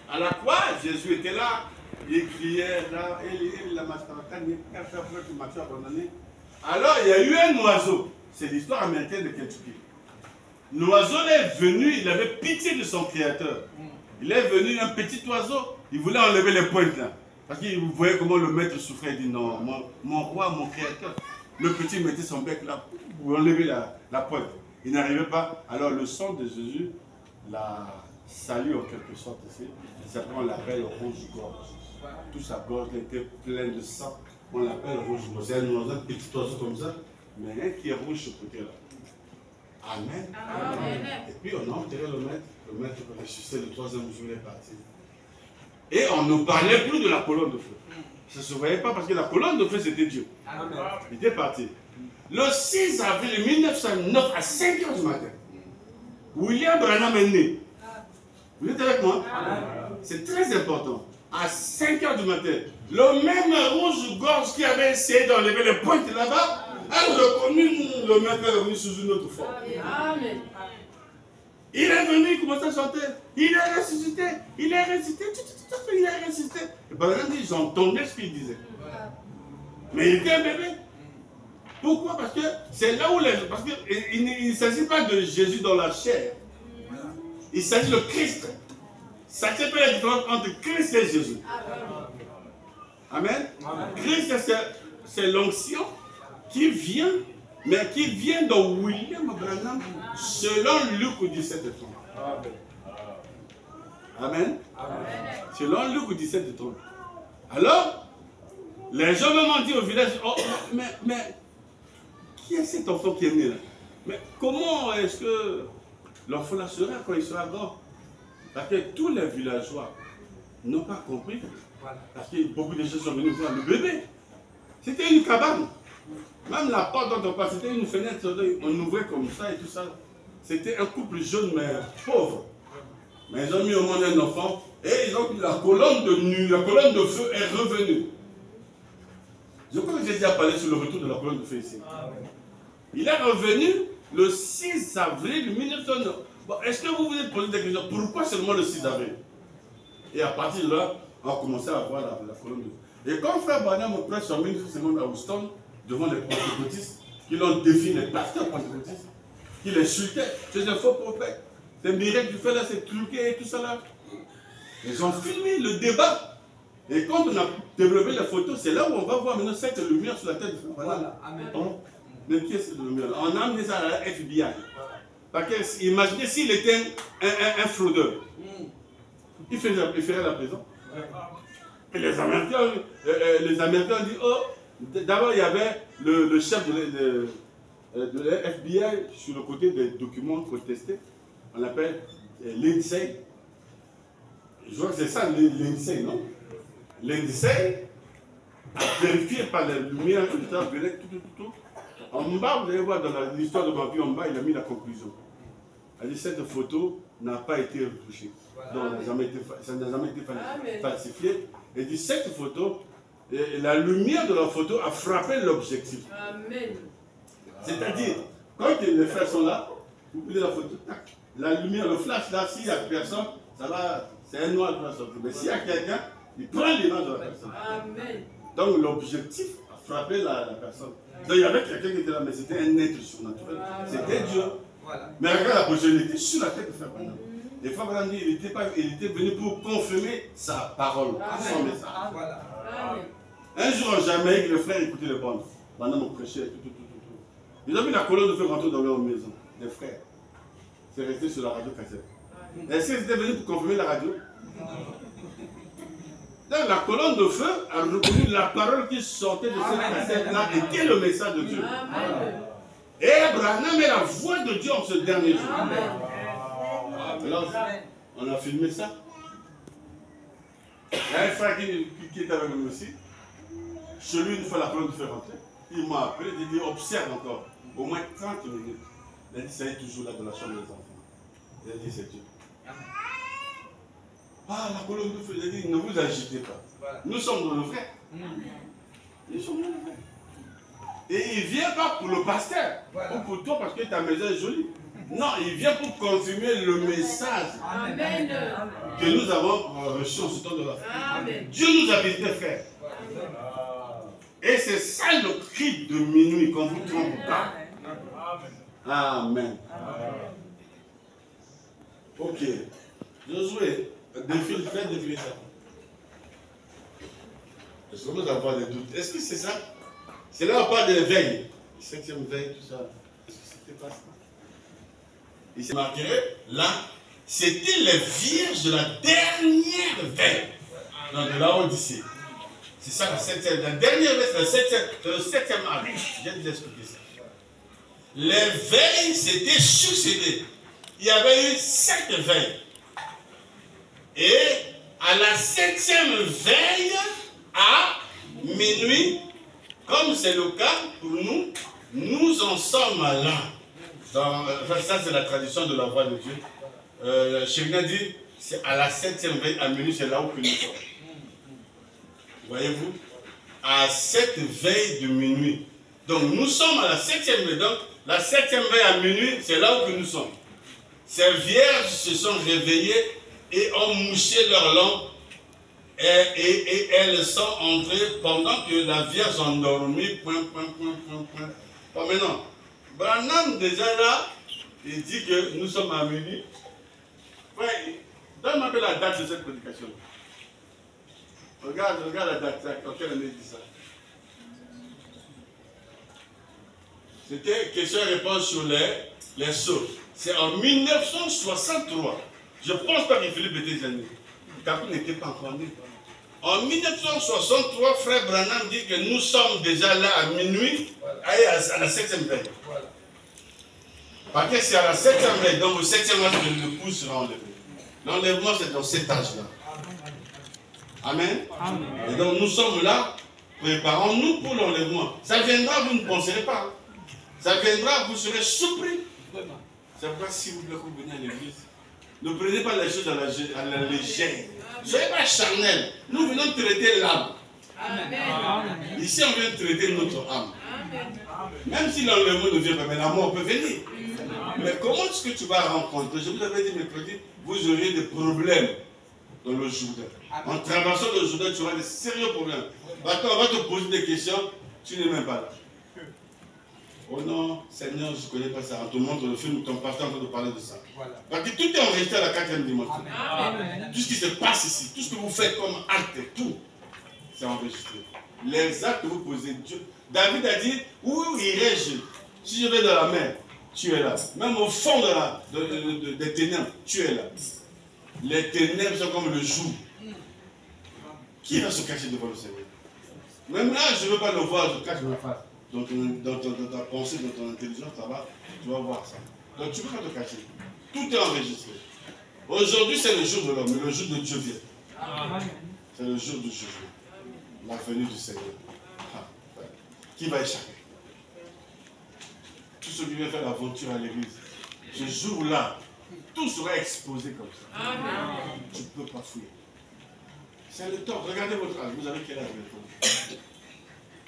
à la croix, Jésus était là. Il criait là. Alors, il y a eu un oiseau. C'est l'histoire américaine de Kentucky. L'oiseau est venu, il avait pitié de son créateur. Il est venu, un petit oiseau, il voulait enlever les pointes là. Parce qu'il voyait comment le maître souffrait. Il dit non, mon roi, mon créateur. Le petit mettait son bec là pour enlever la pointe. Il n'arrivait pas. Alors le sang de Jésus l'a sali en quelque sorte ici. Simplement on l'appelle rouge-gorge. Toute sa gorge était pleine de sang. On l'appelle rouge-gorge. C'est un petit oiseau comme ça, mais un qui est rouge ce côté-là. Amen. Amen. Et puis on a enterré le maître ressuscité le 3e jour, il est parti. Et on ne parlait plus de la colonne de feu. Ça ne se voyait pas parce que la colonne de feu c'était Dieu. Amen. Il était parti. Le 6 avril 1909 à 5 h du matin, William Branham est né. Vous êtes avec moi? C'est très important. À 5 h du matin, le même rouge-gorge qui avait essayé d'enlever les pointes là-bas, a reconnu le maître est revenu sous une autre forme. Amen. Il est venu, il commençait à chanter. Il est ressuscité, il est ressuscité, il est ressuscité. Et par exemple, ils entendaient ce qu'il disait. Mais il était un bébé. Pourquoi? Parce que c'est là où parce qu'il ne s'agit pas de Jésus dans la chair. Il s'agit de Christ. Ça fait la différence entre Christ et Jésus. Amen. Amen. Christ, c'est l'onction qui vient, mais qui vient de William Branham selon Luc 17 et 30. Amen. Amen. Selon Luc 17 et 30. Alors, les gens m'ont dit au village, oh, mais qui est cet enfant qui est né là? Mais comment est-ce que l'enfant là sera quand il sera grand? Parce que tous les villageois n'ont pas compris. Parce que beaucoup de gens sont venus voir le bébé. C'était une cabane. Même la porte dont on passe, c'était une fenêtre, on ouvrait comme ça et tout ça. C'était un couple jeune mais pauvre. Mais ils ont mis au monde un enfant et ils ont dit la colonne de feu est revenue. Je crois que j'ai déjà parlé sur le retour de la colonne de feu ici. Il est revenu le 6 avril 1909. Bon, est-ce que vous vous êtes posé des questions? Pourquoi seulement le 6 avril? Et à partir de là, on a commencé à voir la colonne de feu. Et quand Frère Branham prêche en 1950 à Houston, devant les pentecôtistes, qui l'ont défini, les pasteurs pentecôtistes, qui l'insultaient, c'est un faux prophète. C'est miracle que tu fais là, c'est truqué et tout ça là. Ils ont filmé le débat. Et quand on a développé la photo, c'est là où on va voir maintenant cette lumière sur la tête de Frère Branham. Amen. Mais qui est cette lumière? On a amené ça à la FBI. Parce que, imaginez s'il était un fraudeur. Il ferait la prison. Et les Américains ont dit, oh, d'abord il y avait le chef de la FBI sur le côté des documents contestés. On l'appelle Lindsay. Je vois que c'est ça, Lindsay, non? Lindsay a vérifié par la lumière, tout. En bas, vous allez voir dans l'histoire de ma vie, en bas, il a mis la conclusion. Il a dit cette photo n'a pas été retouchée. Donc, ça n'a jamais été falsifié. Il dit cette photo, la lumière de la photo a frappé l'objectif. Amen. C'est-à-dire, quand les frères sont là, vous prenez la photo, tac, la lumière, le flash là, s'il n'y a personne, ça va, c'est un noir qui va sortir. Mais s'il y a quelqu'un, il prend l'image de la personne. Amen. Donc l'objectif a frappé la personne. Donc il y avait quelqu'un qui était là, mais c'était un être surnaturel. C'était Dieu. Voilà. Mais regarde la prochaine, il était sur la tête de Frère Branham. Et Frère Branham dit, il était venu pour confirmer sa parole, son message. Voilà. Un jour en Jamaïque, le frère écoutait les bandes. Branham prêchait, tout. Ils ont mis la colonne de feu rentrer dans leur maison, les frères. C'est resté sur la radio cassette. Est-ce qu'ils étaient venus pour confirmer la radio? Donc la colonne de feu a reconnu la parole qui sortait de cette cassette-là et qui est le message de Dieu. Amen. Et Branham est la voix de Dieu en ce dernier jour. Alors, on a filmé ça. Il y a un frère qui est avec nous aussi. Chez lui, une fois la colonne de feu rentrée, il m'a appelé, il dit observe encore, au moins 30 minutes. Il a dit ça est toujours là dans la chambre des enfants. Il a dit c'est Dieu. Ah, la colonne de feu, il a dit ne vous agitez pas. Voilà. Nous sommes dans le vrai. Nous sommes dans le vrai. Et il ne vient pas pour le pasteur, voilà, ou pour toi parce que ta maison est jolie. Non, il vient pour confirmer le message. Amen. Que nous avons reçu en ce temps de la fin. Dieu nous a visités, frère. Et c'est ça le cri de minuit qu'on ne vous trompe pas. Amen. Ok. Josué, faites défiler ça. Est-ce que vous avez des doutes? Est-ce que c'est ça? C'est là où on parle de veille. 7e veille, tout ça. Est-ce que c'était pas ça? Il s'est marqué là, c'était les vierges de la dernière veille. Non, de la Odyssée. C'est ça, la dernière veille, c'est le 7e art. Je viens de vous expliquer ça. Les veilles s'étaient succédées. Il y avait eu 7 veilles. Et à la 7e veille, à minuit, comme c'est le cas pour nous, nous en sommes là. Ça, c'est la tradition de la voix de Dieu. Chérina dit, c'est à la 7e veille, à minuit, c'est là où nous sommes. Voyez-vous? À cette veille de minuit. Donc, nous sommes à la 7e veille. Donc, la 7e veille à minuit, c'est là où nous sommes. Ces vierges se sont réveillées et ont mouché leurs lampes. Et elles sont entrées pendant que la Vierge endormie. Bon, maintenant, Branham déjà là, il dit que nous sommes à minuit. Ouais, donne-moi la date de cette prédication. Regarde la date, en quelle année il dit ça. C'était question-réponse sur les sceaux. C'est en 1963. Je ne pense pas que Philippe était jeune. Capou n'était pas encore né. En 1963, Frère Branham dit que nous sommes déjà là à minuit, à la 7e veille. Voilà. Parce que c'est à la 7e veille, donc au 7e âge, le pouce sera enlevé. L'enlèvement, c'est dans cet âge-là. Amen. Amen. Et donc nous sommes là, préparons-nous pour l'enlèvement. Ça viendra, vous ne penserez pas. Ça viendra, vous serez surpris. C'est pourquoi si vous venez à l'église, ne prenez pas les choses à la légère. Ne soyez pas charnel. Nous venons traiter l'âme. Ici, on vient traiter notre âme. Même si l'enlèvement ne vient pas, mais la mort peut venir. Mais comment est-ce que tu vas rencontrer? Je vous avais dit mercredi, vous auriez des problèmes dans le Jourdain. En traversant le Jourdain, tu auras des sérieux problèmes. Maintenant, on va te poser des questions, tu n'es même pas là. Oh non, Seigneur, je ne connais pas ça. On te montre le film, ton pasteur est en train de parler de ça. Voilà. Parce que tout est enregistré à la 4e dimension. Tout ce qui se passe ici, tout ce que vous faites comme acte, tout, c'est enregistré. Les actes que vous posez, Dieu. David a dit, où irai-je? Si je vais dans la mer, tu es là. Même au fond des ténèbres, tu es là. Les ténèbres sont comme le jour. Qui va se cacher devant le Seigneur? Même là, je ne veux pas le voir, je cache ma face. Dans ta pensée, dans ton intelligence, ça va, tu vas voir ça. Donc tu ne peux pas te cacher. Tout est enregistré. Aujourd'hui, c'est le jour de l'homme, mais le jour de Dieu vient. C'est le jour du jugement. La venue du Seigneur. Qui va échapper? Tout ce qui vient faire l'aventure à l'église. Ce jour-là, tout sera exposé comme ça. Tu ne peux pas fuir. C'est le temps. Regardez votre âge. Vous avez quel âge maintenant?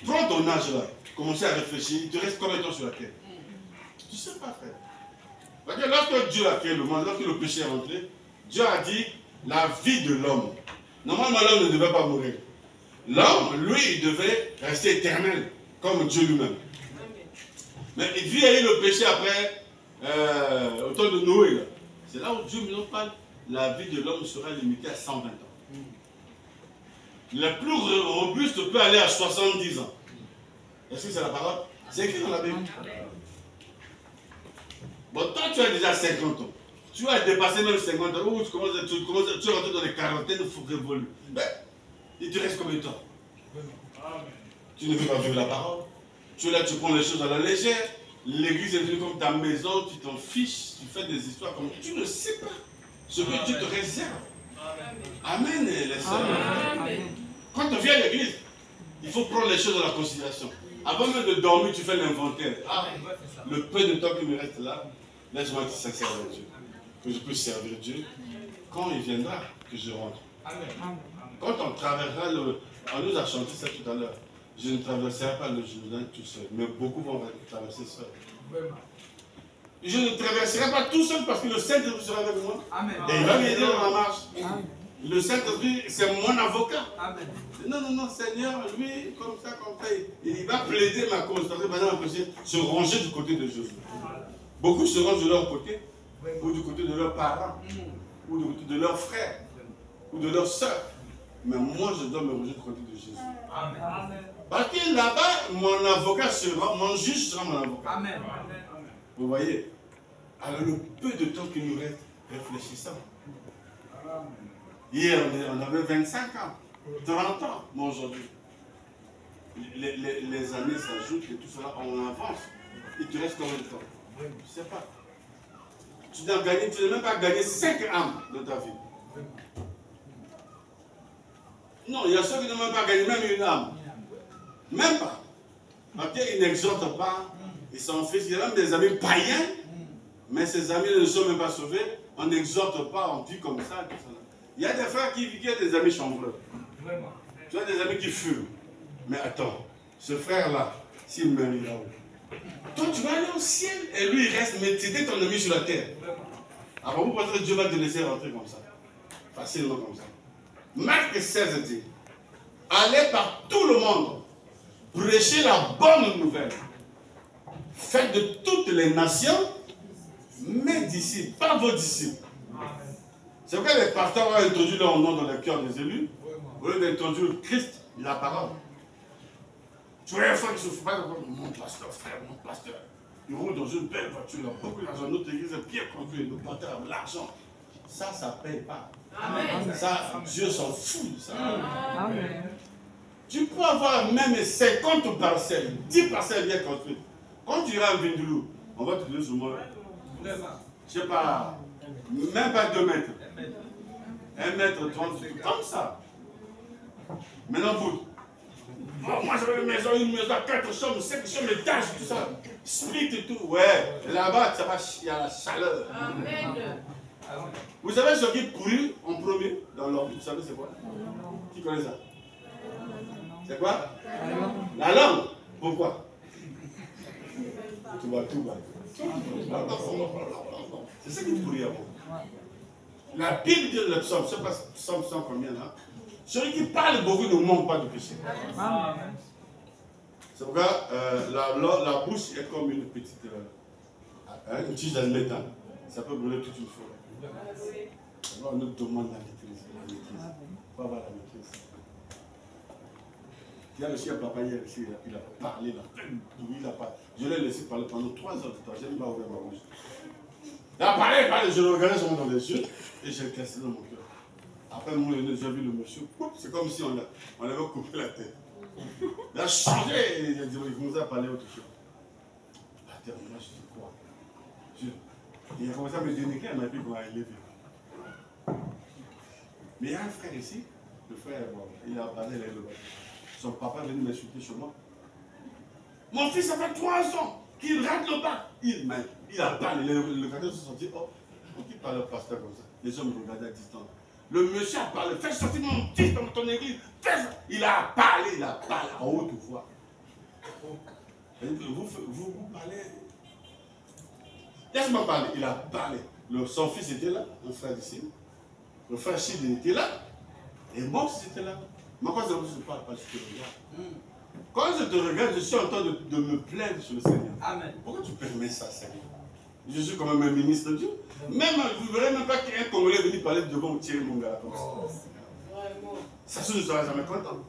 Prends ton âge là. Commencez à réfléchir. Il te reste combien de temps sur la terre? Tu ne sais pas, frère. Parce que lorsque Dieu a créé le monde, lorsque le péché est rentré, Dieu a dit la vie de l'homme. Normalement, l'homme ne devait pas mourir. L'homme, lui, il devait rester éternel, comme Dieu lui-même. Mais il y a eu le péché après, au temps de Noé. C'est là où Dieu nous parle. La vie de l'homme sera limitée à 120 ans. Le plus robuste peut aller à 70 ans. Est-ce que c'est la parole? C'est écrit dans la Bible. Bon, toi, tu as déjà 50 ans. Tu as dépassé même 50 ans. Tu es rentré dans les quarantaines, il faut révoluer. Mais il te reste combien de temps? Tu ne veux pas vivre la parole. Tu es là, tu prends les choses à la légère. L'église est devenue comme ta maison, tu t'en fiches, tu fais des histoires comme tu ne sais pas ce que Dieu te réserve. Amen, les sœurs. Quand tu viens à l'église, il faut prendre les choses dans la considération. Avant même de dormir, tu fais l'inventaire. Ah, le peu de temps qui me reste là, laisse-moi être sincère avec Dieu. Que je puisse servir Dieu. Quand il viendra, que je rentre. Quand on traversera le... On nous a chanté ça tout à l'heure. Je ne traverserai pas le Jourdain tout seul, mais beaucoup vont traverser seuls. Je ne traverserai pas tout seul parce que le Saint-Esprit sera avec moi. Amen. Et il va m'aider dans la marche. Amen. Le Saint-Esprit, c'est mon avocat. Amen. Non, non, non, Seigneur, lui, comme ça, il va plaider ma cause. Parce que maintenant, on peut se ranger du côté de Jésus. Beaucoup se rangent de leur côté, ou du côté de leurs parents, ou du côté de leurs frères, ou de leurs soeurs. Mais moi, je dois me ranger du côté de Jésus. Amen. Parce que là-bas, mon avocat sera, mon juge sera mon avocat. Amen. Vous voyez? Alors, le peu de temps qui nous reste, réfléchissons. Hier, on avait 25 ans, 30 ans, mais aujourd'hui, les années s'ajoutent et tout cela, on avance. Il te reste combien de temps? Je ne sais pas. Tu n'as même pas gagné 5 âmes dans ta vie. Non, il y a ceux qui n'ont même pas gagné même une âme. Même pas. Parce qu'ils n'exhortent pas, ils s'en fichent. Il y a même des amis païens, mais ces amis ne sont même pas sauvés. On n'exhorte pas, on vit comme ça, tout ça. Il y a des frères qui ont des amis chambreux. Tu as des amis qui fument. Mais attends, ce frère-là, s'il meurt, il va où? Toi, tu vas aller au ciel et lui, il reste, mais c'était ton ami sur la terre. Alors, vous pensez que Dieu va te laisser rentrer comme ça? Facilement comme ça. Marc 16 dit, allez par tout le monde, prêchez la bonne nouvelle. Faites de toutes les nations mes disciples, pas vos disciples. C'est pourquoi les pasteurs ont introduit leur nom dans le cœur des élus, au lieu d'introduire Christ, la parole. Tu vois, un frère qui ne se fout pas de mon pasteur, frère, mon pasteur. Il roule dans une belle voiture, il a beaucoup d'argent, notre église est bien construite, le pasteur a l'argent. Ça ne paye pas. Amen. Ça, Dieu s'en fout de ça. Amen. Tu peux avoir même 50 parcelles, 10 parcelles bien construites. Quand tu iras à Vindulou, on va te donner sur moi. Je ne sais pas, même pas 2 mètres. 1 mètre 30, comme ça. Maintenant, vous. Oh, moi, j'avais une maison à 4 chambres, 5 chambres, étages, tout ça. Split et tout. Ouais, là-bas, il y a la chaleur. Amen. Vous savez ce qui pourrit en premier dans l'homme? Vous savez c'est quoi? Qui connaît ça? C'est quoi? La langue. Pourquoi? Tout va. C'est ça qui pourrit à vous. La Bible dit dans le psaume, je ne sais pas psaume 100 combien là. Celui qui parle beaucoup ne manque pas de péché. Amen. C'est pourquoi la bouche est comme une petite une tige d'allumette. Hein. Ça peut brûler toute une forêt. Alors on nous demande la maîtrise. Il faut avoir la maîtrise. Il y a le chien papa hier ici, il a parlé, il a parlé. Je l'ai laissé parler pendant 3 heures de temps. Je n'ai pas ouvert ma bouche. Il a parlé, je le regardais seulement dans les yeux et j'ai cassé dans mon cœur. Après, moi, j'ai vu le monsieur, c'est comme si on avait coupé la tête. Il a changé, il a dit, il commençait à parler autre chose. La terre, moi, je dis quoi? Il a commencé à me dénigrer, il m'a dit qu'on a élevé. Mais il y a un frère ici, le frère, il a parlé, il a élevé. Son papa est venu m'insulter chez moi. Mon fils, ça fait 3 ans qu'il rate le bac. Il a parlé, le gardien se sentit, oh, qui parle au pasteur comme ça? Les hommes me regardaient à distance. Le monsieur a parlé, fais sortir mon fils dans ton église, fais ça. Il a parlé à haute voix. Vous parlez. Laisse-moi parler, il a parlé. Son fils était là, un frère d'ici. Le frère Chid était là. Et moi aussi j'étais là. Mais quand je ne parle pas, je te regarde. Quand je te regarde, je suis en train de me plaindre sur le Seigneur. Amen. Pourquoi tu permets ça, Seigneur? Je suis quand même un ministre de Dieu. Même, vous ne verrez même pas qu'un Congolais est venu parler devant tirer mon gars comme ça. Sassou ne sera jamais content.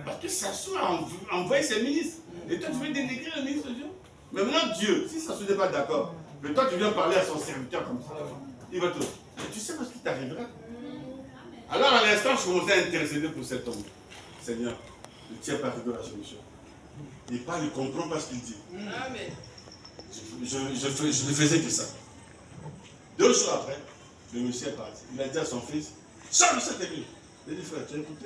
Parce que Sassou a envoyé ses ministres. Et toi, tu veux dénigrer le ministre de Dieu? Mais maintenant, Dieu, si Sassou n'est pas d'accord, mais toi, tu viens parler à son serviteur comme ça, il va te... Tu sais pas ce qui t'arrivera. Alors, à l'instant, je commençais à intercéder pour cet homme. Seigneur, ne tiens pas rigueur à la solution. Il parle, il comprend pas ce qu'il dit. Amen. Je ne faisais que ça. 2 jours après, le monsieur est parti. Il a dit à son fils, sors de cette église. Il a dit, frère, tu as écouté?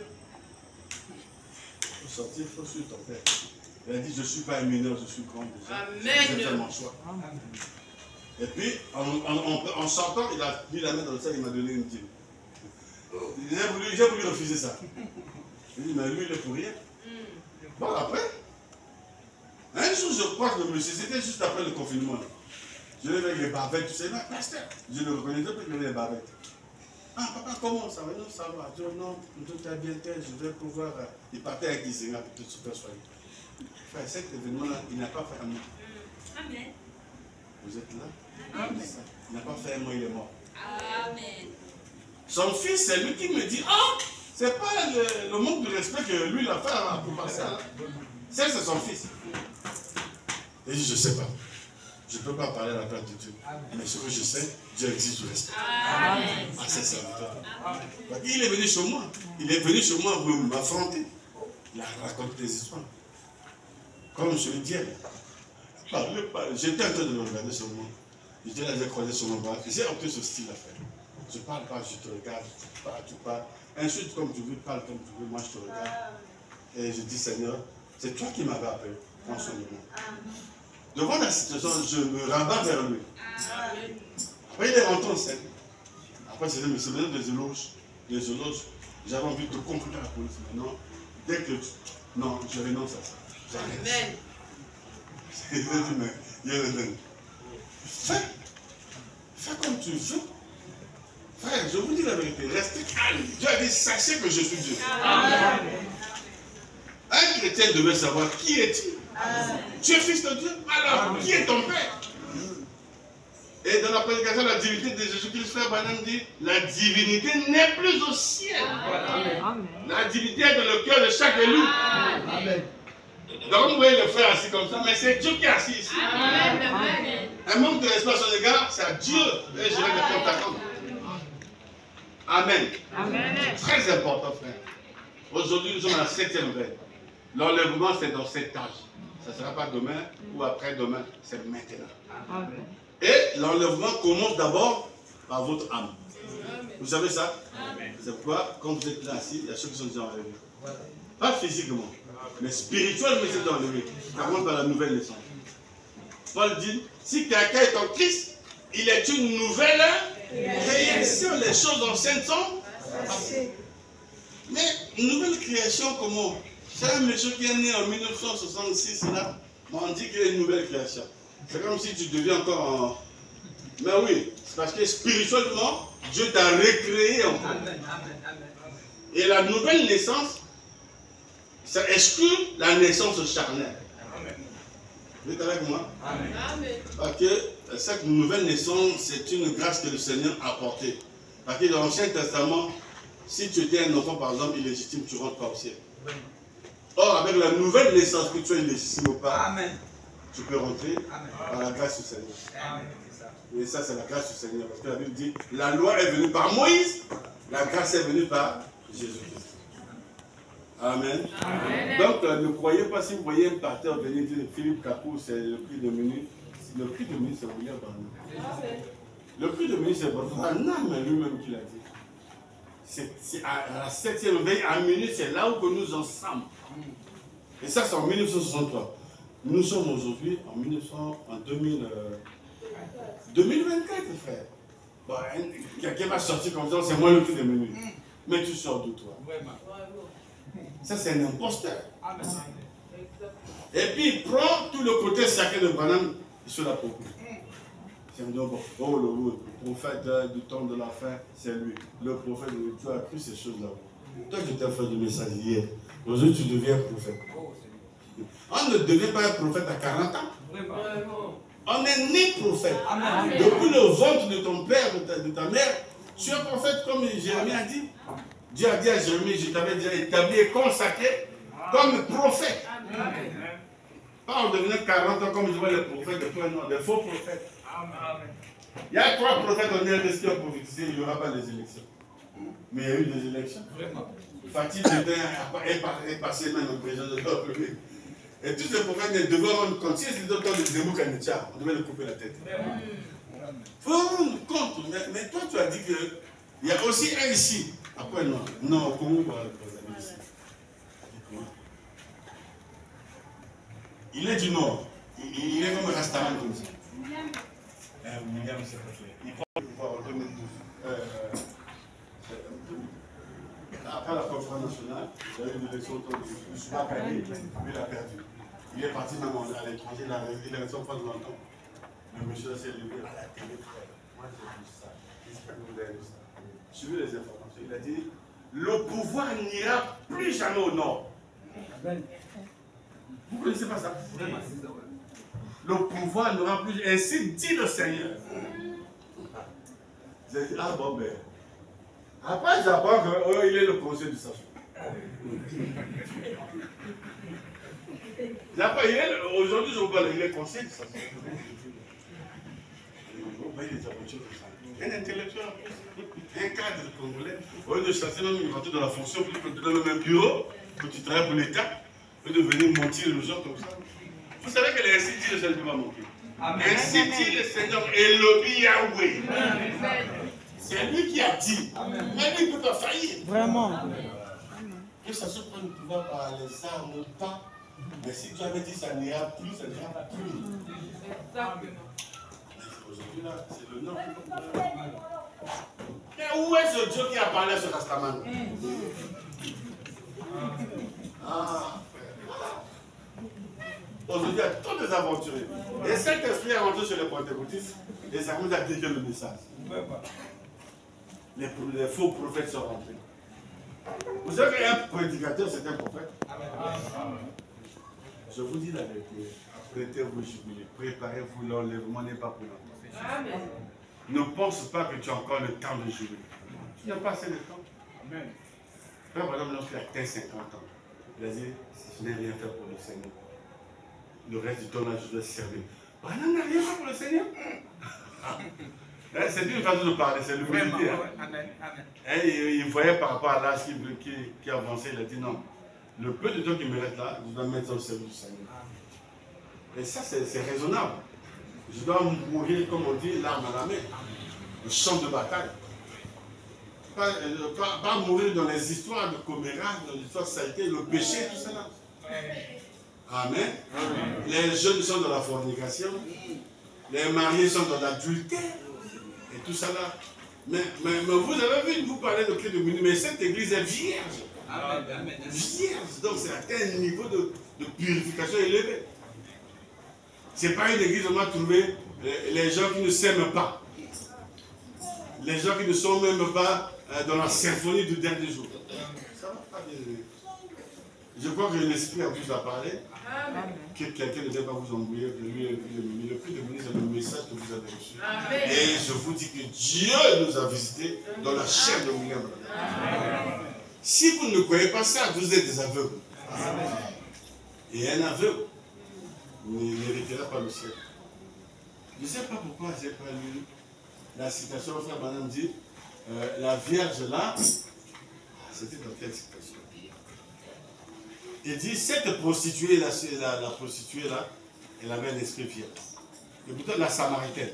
Il faut sortir, il faut suivre ton père. Il a dit, je ne suis pas un mineur, je suis grand déjà. Amen. J'ai fait mon choix. Amen. Et puis, en sortant, il a mis la main dans le sac, il m'a donné une dîme. J'ai voulu refuser ça. Il dit, mais lui, il est pour rien. Bon, après, un jour, je crois que le monsieur, c'était juste après le confinement. Je l'ai vu avec les barbettes, tu sais, non, pasteur. Je le reconnaissais parce qu'il avait les barbettes. Ah, papa, comment ça va? Non, ça va. Je dis, non, tout est bien, je vais pouvoir. Il partait avec Isenga pour te super soigner. Frère, cet événement-là, il n'a pas fait un mot. Amen. Vous êtes là? Amen. Il n'a pas fait un mot, il est mort. Amen. Son fils, c'est lui qui me dit, ah, c'est pas le manque de respect que lui, il a fait pour passer. C'est son fils. Et je ne sais pas. Je ne peux pas parler à la place de Dieu. Mais ce que je sais, Dieu exige du respect. Amen. À ses serviteurs. Il est venu chez moi. Il est venu chez moi pour m'affronter. Il a raconté des histoires. Comme je le dis, j'étais en train de me regarder sur moi. J'étais là, j'ai croisé sur mon bras. J'ai opté ce style à faire. Je ne parle pas, je te regarde. Tu parles. Insulte comme tu veux, parle comme tu veux. Moi, je te regarde. Et je dis, Seigneur, c'est toi qui m'avais appelé. Prends soin de moi. Devant la situation, je me rabats vers lui. Après, il est rentré en scène. Après, c'était des éloges. Des éloges. J'avais envie de confronter la police. Maintenant, dès que non, je renonce à ça. J'arrête. Fais comme tu veux. Frère, je vous dis la vérité. Restez calme. Dieu a dit, sachez que je suis Dieu. Amen. Un chrétien devait savoir qui est-il. Tu es fils de Dieu. Alors, qui est ton père? Et dans la prédication de la divinité de Jésus-Christ, frère Branham dit, la divinité n'est plus au ciel. Amen. La divinité est dans le cœur de chaque élu. Amen. Donc vous voyez le frère assis comme ça, mais c'est Dieu qui est assis ici. Amen. Un manque de respect à son égard, c'est à Dieu. Et je vais le compte à compte. Amen. Amen. Très important, frère. Aujourd'hui, nous sommes à la 7e veille. L'enlèvement, c'est dans cet âge. Ça ne sera pas demain ou après-demain, c'est maintenant. Amen. Et l'enlèvement commence d'abord par votre âme. Vous savez ça? C'est pourquoi, quand vous êtes là assis, il y a ceux qui sont déjà enlevés. Pas physiquement, mais spirituellement, ils sont enlevés. Ça commence par la nouvelle naissance. Paul dit, si quelqu'un est en Christ, il est une nouvelle création. Les choses anciennes sont passées. Mais une nouvelle création, comment? C'est un monsieur qui est né en 1966, là, on dit qu'il est une nouvelle création. C'est comme si tu deviens encore Mais oui, c'est parce que spirituellement, Dieu t'a recréé encore. Amen. Amen. Amen. Et la nouvelle naissance, ça exclut la naissance charnelle. Amen. Vous êtes avec moi? Amen. Parce que cette nouvelle naissance, c'est une grâce que le Seigneur a apportée. Parce que dans l'Ancien Testament, si tu étais un enfant, par exemple, illégitime, tu ne rentres pas au ciel. Or, avec la nouvelle naissance, que tu sois illégitime ou pas, Amen. tu peux rentrer Amen. par la grâce du Seigneur. Amen. Et ça, c'est la grâce du Seigneur. Parce que la Bible dit, la loi est venue par Moïse, la grâce est venue par Jésus-Christ. Amen. Amen. Donc, ne croyez pas, si vous voyez un pasteur venir dire Philippe Kakou, c'est le prix de minute. Le prix de minute, c'est William Branham. Le prix de minute, c'est Branham lui-même qui l'a dit. C'est à la 7e veille, à minuit, c'est là où que nous en sommes. Et ça, c'est en 1963. Nous sommes aujourd'hui en 2024, frère. Bon, quelqu'un va sortir comme ça, c'est moi le prix de minute. Mais tu sors de toi. Ça, c'est un imposteur. Amen. Et puis, il prend tout le côté sacré de Branham sur la propos. C'est un bon, oh, le prophète du temps de la fin, c'est lui. Le prophète, tu as appris ces choses-là. Toi, tu t'es fait du message hier. Aujourd'hui, tu deviens prophète. On ne devient pas un prophète à 40 ans. On est né prophète. Amen. Depuis le ventre de ton père, de ta mère, tu es prophète comme Jérémie a dit. Dieu a dit à Jérémie, je t'avais déjà établi et consacré comme prophète. Amen. Pas en devenant 40 ans comme je vois les prophètes, des faux prophètes. Amen. Il y a 3 prophètes en RDC qui ont prophétisé, il n'y aura pas des élections. Mais il y a eu des élections. Vraiment. Fatih est passé même au président de la République. Et tous ces prophètes devaient rendre compte. Si c'est d'autres de Zemmour Kanitcha, on devait le couper la tête. Il faut rendre compte. Mais toi, tu as dit qu'il y a aussi un ici. Après, non. Non, au Congo, on va le ici. Il est du Nord. Il est comme un Rastaman comme ça. William, c'est pas fait. Il prend le pouvoir en 2012. Après la conférence nationale, il y a eu une élection autour de Soubakani, lui il a perdu. Il est parti même à l'étranger, il est resté en face de longtemps. Le monsieur s'est levé à la télé. Moi j'ai vu ça. J'espère que vous avez vu ça. Suivez les informations. Il a dit le pouvoir n'ira plus jamais au nord. Vous ne connaissez pas ça? Le pouvoir n'aura plus. Ainsi dit le Seigneur. J'ai dit, ah bon ben. Après j'apprends qu'il est le conseiller du sachet. Aujourd'hui je vous parle, il est conseiller du sachet. Vous voyez des aventures comme ça. Un intellectuel, un cadre congolais, au lieu de chasser même une voiture dans la fonction, puis que tu donnes même un bureau, que tu travailles pour l'État, au lieu de venir mentir aux gens comme ça. Vous savez que les ainsi dit le Seigneur ne peut pas mentir. Ainsi dit le Seigneur Elohim Yahweh. C'est lui qui a dit. Mais lui ne peut pas faillir. Vraiment. Que ça se prenne le pouvoir par les armes ou pas. Mais si tu avais dit ça n'ira plus, ça n'ira pas plus. Aujourd'hui là, c'est le nom. Mais où est ce Dieu qui a parlé à ce Rastaman? Ah. Aujourd'hui, il y a tous des aventuriers. Et cet esprit est rentré chez les pentecôtistes et ça vous a dit que le message. Les faux prophètes sont rentrés. Vous savez qu'un prédicateur, c'est un prophète. Je vous dis la vérité. Prêtez-vous jubilé. Préparez-vous, l'enlèvement n'est pas pour longtemps. Ne pense pas que tu as encore le temps de jubiler. Tu n'as pas assez de temps. Amen. Par exemple, lorsqu'il a atteint 50 ans, il a dit, je n'ai rien fait pour le Seigneur. Le reste du temps, là, je dois servir. Branham n'a rien fait pour le Seigneur. C'est une façon de parler, c'est l'humilité. Il voyait par rapport à l'âge qui avançait, il a dit non. Le peu de temps qui me reste là, je dois mettre ça au service du Seigneur. Et ça, c'est raisonnable. Je dois mourir, comme on dit, l'arme à la main. Le champ de bataille. Pas mourir dans les histoires de commérages, dans les histoires de saleté, le péché, tout ça. Amen. Les jeunes sont dans la fornication. Les mariés sont dans l'adultère. Et tout ça là. Mais vous avez vu, vous parlez de clé de minute, mais cette église est vierge. Vierge. Donc c'est atteint un niveau de purification élevé. Ce n'est pas une église où on va trouver les gens qui ne s'aiment pas. Les gens qui ne sont même pas dans la symphonie du dernier jour. Ça va pas bien. Je crois que l'Esprit vous a parlé. Que quelqu'un ne devait pas vous embrouiller. Le plus de venir, c'est le message que vous avez reçu. Amen. Et je vous dis que Dieu nous a visités dans la chair de William. Si vous ne croyez pas ça, vous êtes des aveugles. Et un aveugle n'héritera pas le ciel. Je ne sais pas pourquoi je n'ai pas lu la citation. Frère Madame dit, la Vierge là, c'était dans quelle citation? Il dit, cette prostituée là, la prostituée là, elle avait un esprit fier. Et pourtant la Samaritaine.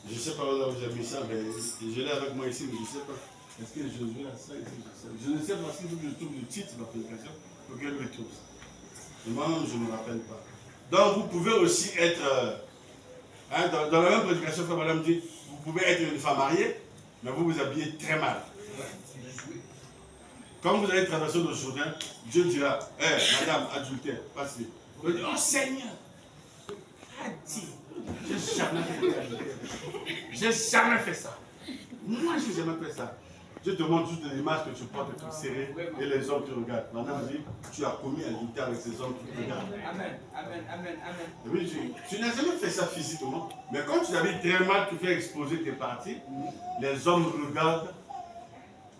Je ne sais pas où vous avez mis ça, mais je l'ai avec moi ici, mais je ne sais pas. Est-ce que Josué a ça ici? Je ne sais pas si je trouve le titre de la prédication pour qu'elle me trouve ça. Et moi-même, je ne me rappelle pas. Donc, vous pouvez aussi être, dans la même prédication, Frère Madame dit, vous pouvez être une femme mariée, mais vous vous habillez très mal. Quand vous allez traverser le Jourdain, Dieu dira, madame, adultère, passez. Vous allez dire, oh Seigneur, j'ai jamais fait ça. Moi, je n'ai jamais fait ça. Je te montre juste l'image que tu portes tout serré et les hommes te regardent. Madame dit, tu as commis un adultère avec ces hommes qui te regardent. Amen, amen, amen, amen. Oui, tu n'as jamais fait ça physiquement, mais quand tu habilles très mal, tu fais exploser tes parties, les hommes regardent.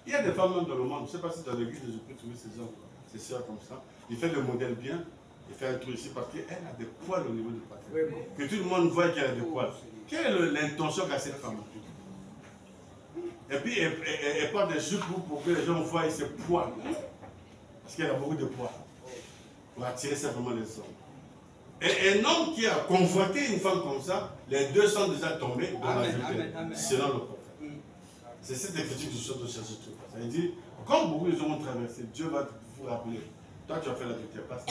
Il y a des femmes même dans le monde, je ne sais pas si dans l'église je peux trouver ces hommes, ces soeurs comme ça. Il fait le modèle bien, il fait un truc ici parce qu'elle a des poils au niveau du patin. Que tout le monde voit qu'elle a des poils. Quelle est l'intention qu'a cette femme? Et puis elle porte des jupes pour que les gens voient ses poils. Parce qu'elle a beaucoup de poils. Pour attirer simplement les hommes. Et un homme qui a convoité une femme comme ça, les deux sont déjà tombés dans la vie, selon le prophète. C'est cette écriture que je suis en train de chercher tout. Ça veut dire, comme beaucoup de gens ont traversé, Dieu va vous rappeler. Toi, tu as fait la vérité, pas ça.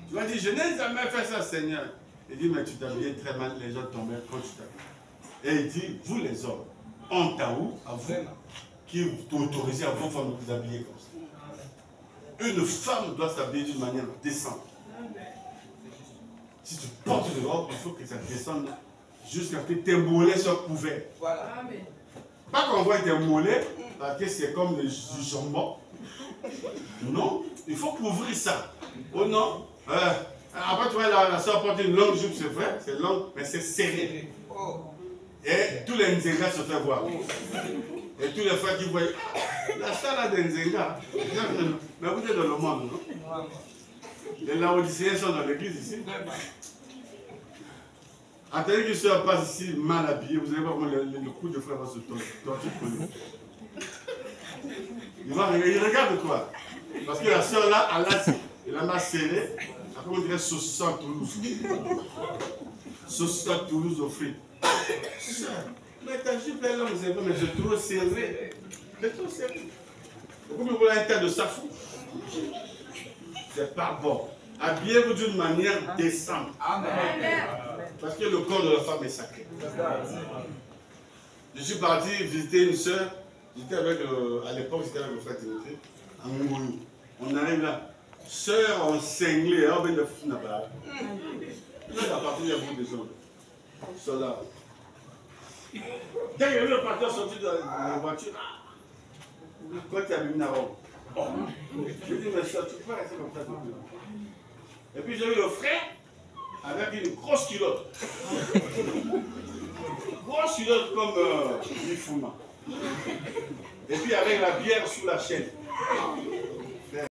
Tu vas dire, je n'ai jamais fait ça, Seigneur. Il dit, mais tu t'habillais très mal, les gens tombaient quand tu t'habilles. Et il dit, vous les hommes, honte à vous, qui t'autorisez à vos femmes de vous habiller comme ça. Une femme doit s'habiller d'une manière décente. Si tu portes une robe, il faut que ça descende jusqu'à ce que tes mollets soient couverts. Voilà. Amen. Pas qu'on voit tes mollets, parce que c'est comme du jambon. Non, il faut couvrir ça. Oh non. Après, tu vois, la soeur porte une longue jupe, c'est vrai, c'est long, mais c'est serré. Et tous les Nzenga se font voir. Et tous les frères qui voient, la soeur a des Nzenga. Mais vous êtes dans le monde, non? Les Laodicéens sont dans l'église ici. Attendez que soeur passe ici mal habillé, vous allez voir comment le coup de frère va se tortiller. Il regarde quoi? Parce que la soeur là, elle a mal serré. Après on dirait saucisson à Toulouse. Saucisson à Toulouse aux frites. Soeur, mais ta jupe est longue, c'est vrai, mais je trouve serré. C'est trop serré. Pourquoi vous voulez un tas de safou? C'est pas bon. Habillez-vous d'une manière décente. Amen. Parce que le corps de la femme est sacré. Je suis parti visiter une soeur. J'étais avec, à l'époque, j'étais avec le frère Timothée, à Moumoulou. On arrive là. Sœur en cinglé, on vient de fou là-bas. Là, la partie, il y a beaucoup de gens. Sont là. Quand il y a eu le pasteur sorti de la voiture, quand il y a mis la robe. Je dis, mais ça, tu peux rester comme ça. Et puis j'ai eu le frère avec une grosse culotte. Grosse culotte comme Ifuma. Et puis avec la bière sous la chaîne.